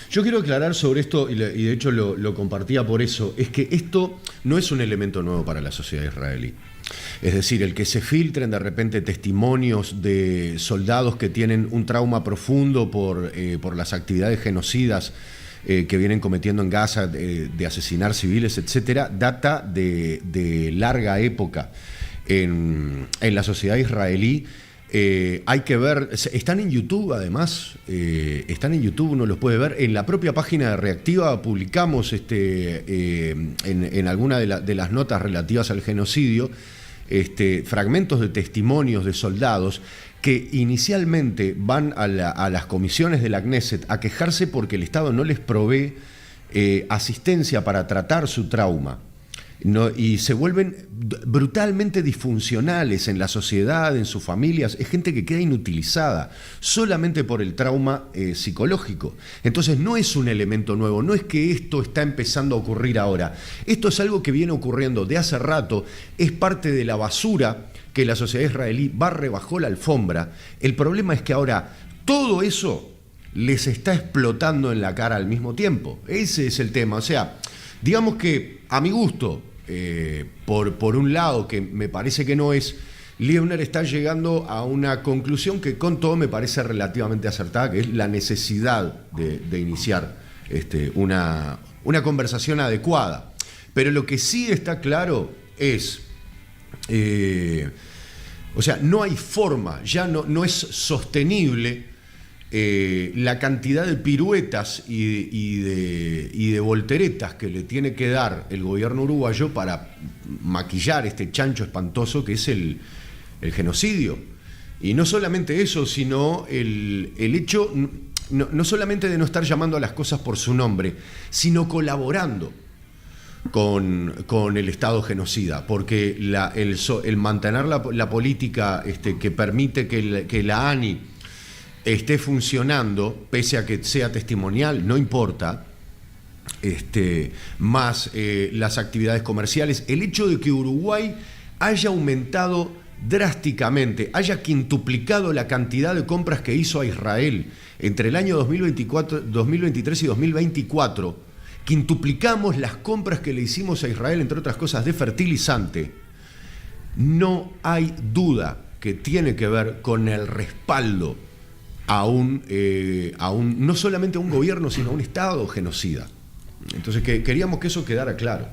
Yo quiero aclarar sobre esto, y de hecho lo compartía por eso, es que esto no es un elemento nuevo para la sociedad israelí. Es decir, el que se filtren de repente testimonios de soldados que tienen un trauma profundo por las actividades genocidas que vienen cometiendo en Gaza, de asesinar civiles, etcétera, data de larga época en la sociedad israelí. Hay que ver, están en YouTube además, están en YouTube, uno los puede ver. En la propia página de Reactiva publicamos en alguna de las notas relativas al genocidio fragmentos de testimonios de soldados que inicialmente van a las comisiones de la Knesset a quejarse porque el Estado no les provee asistencia para tratar su trauma. Y se vuelven brutalmente disfuncionales en la sociedad, en sus familias. Es gente que queda inutilizada solamente por el trauma psicológico. Entonces no es un elemento nuevo, no es que esto está empezando a ocurrir ahora. Esto es algo que viene ocurriendo de hace rato, es parte de la basura que la sociedad israelí barre bajo la alfombra. El problema es que ahora todo eso les está explotando en la cara al mismo tiempo. Ese es el tema. O sea, digamos que, a mi gusto, por un lado, que me parece que no es, Liebner está llegando a una conclusión que con todo me parece relativamente acertada, que es la necesidad de iniciar una conversación adecuada. Pero lo que sí está claro es, o sea, no hay forma, ya no es sostenible la cantidad de piruetas y de volteretas que le tiene que dar el gobierno uruguayo para maquillar este chancho espantoso que es el genocidio. Y no solamente eso, sino el hecho, no solamente de no estar llamando a las cosas por su nombre, sino colaborando con el Estado genocida, porque el mantener la política que permite que la ANI esté funcionando, pese a que sea testimonial, no importa, más las actividades comerciales, el hecho de que Uruguay haya aumentado drásticamente, haya quintuplicado la cantidad de compras que hizo a Israel entre el año 2023 y 2024, quintuplicamos las compras que le hicimos a Israel, entre otras cosas, de fertilizante, no hay duda que tiene que ver con el respaldo no solamente a un gobierno, sino a un Estado genocida. Entonces queríamos que eso quedara claro.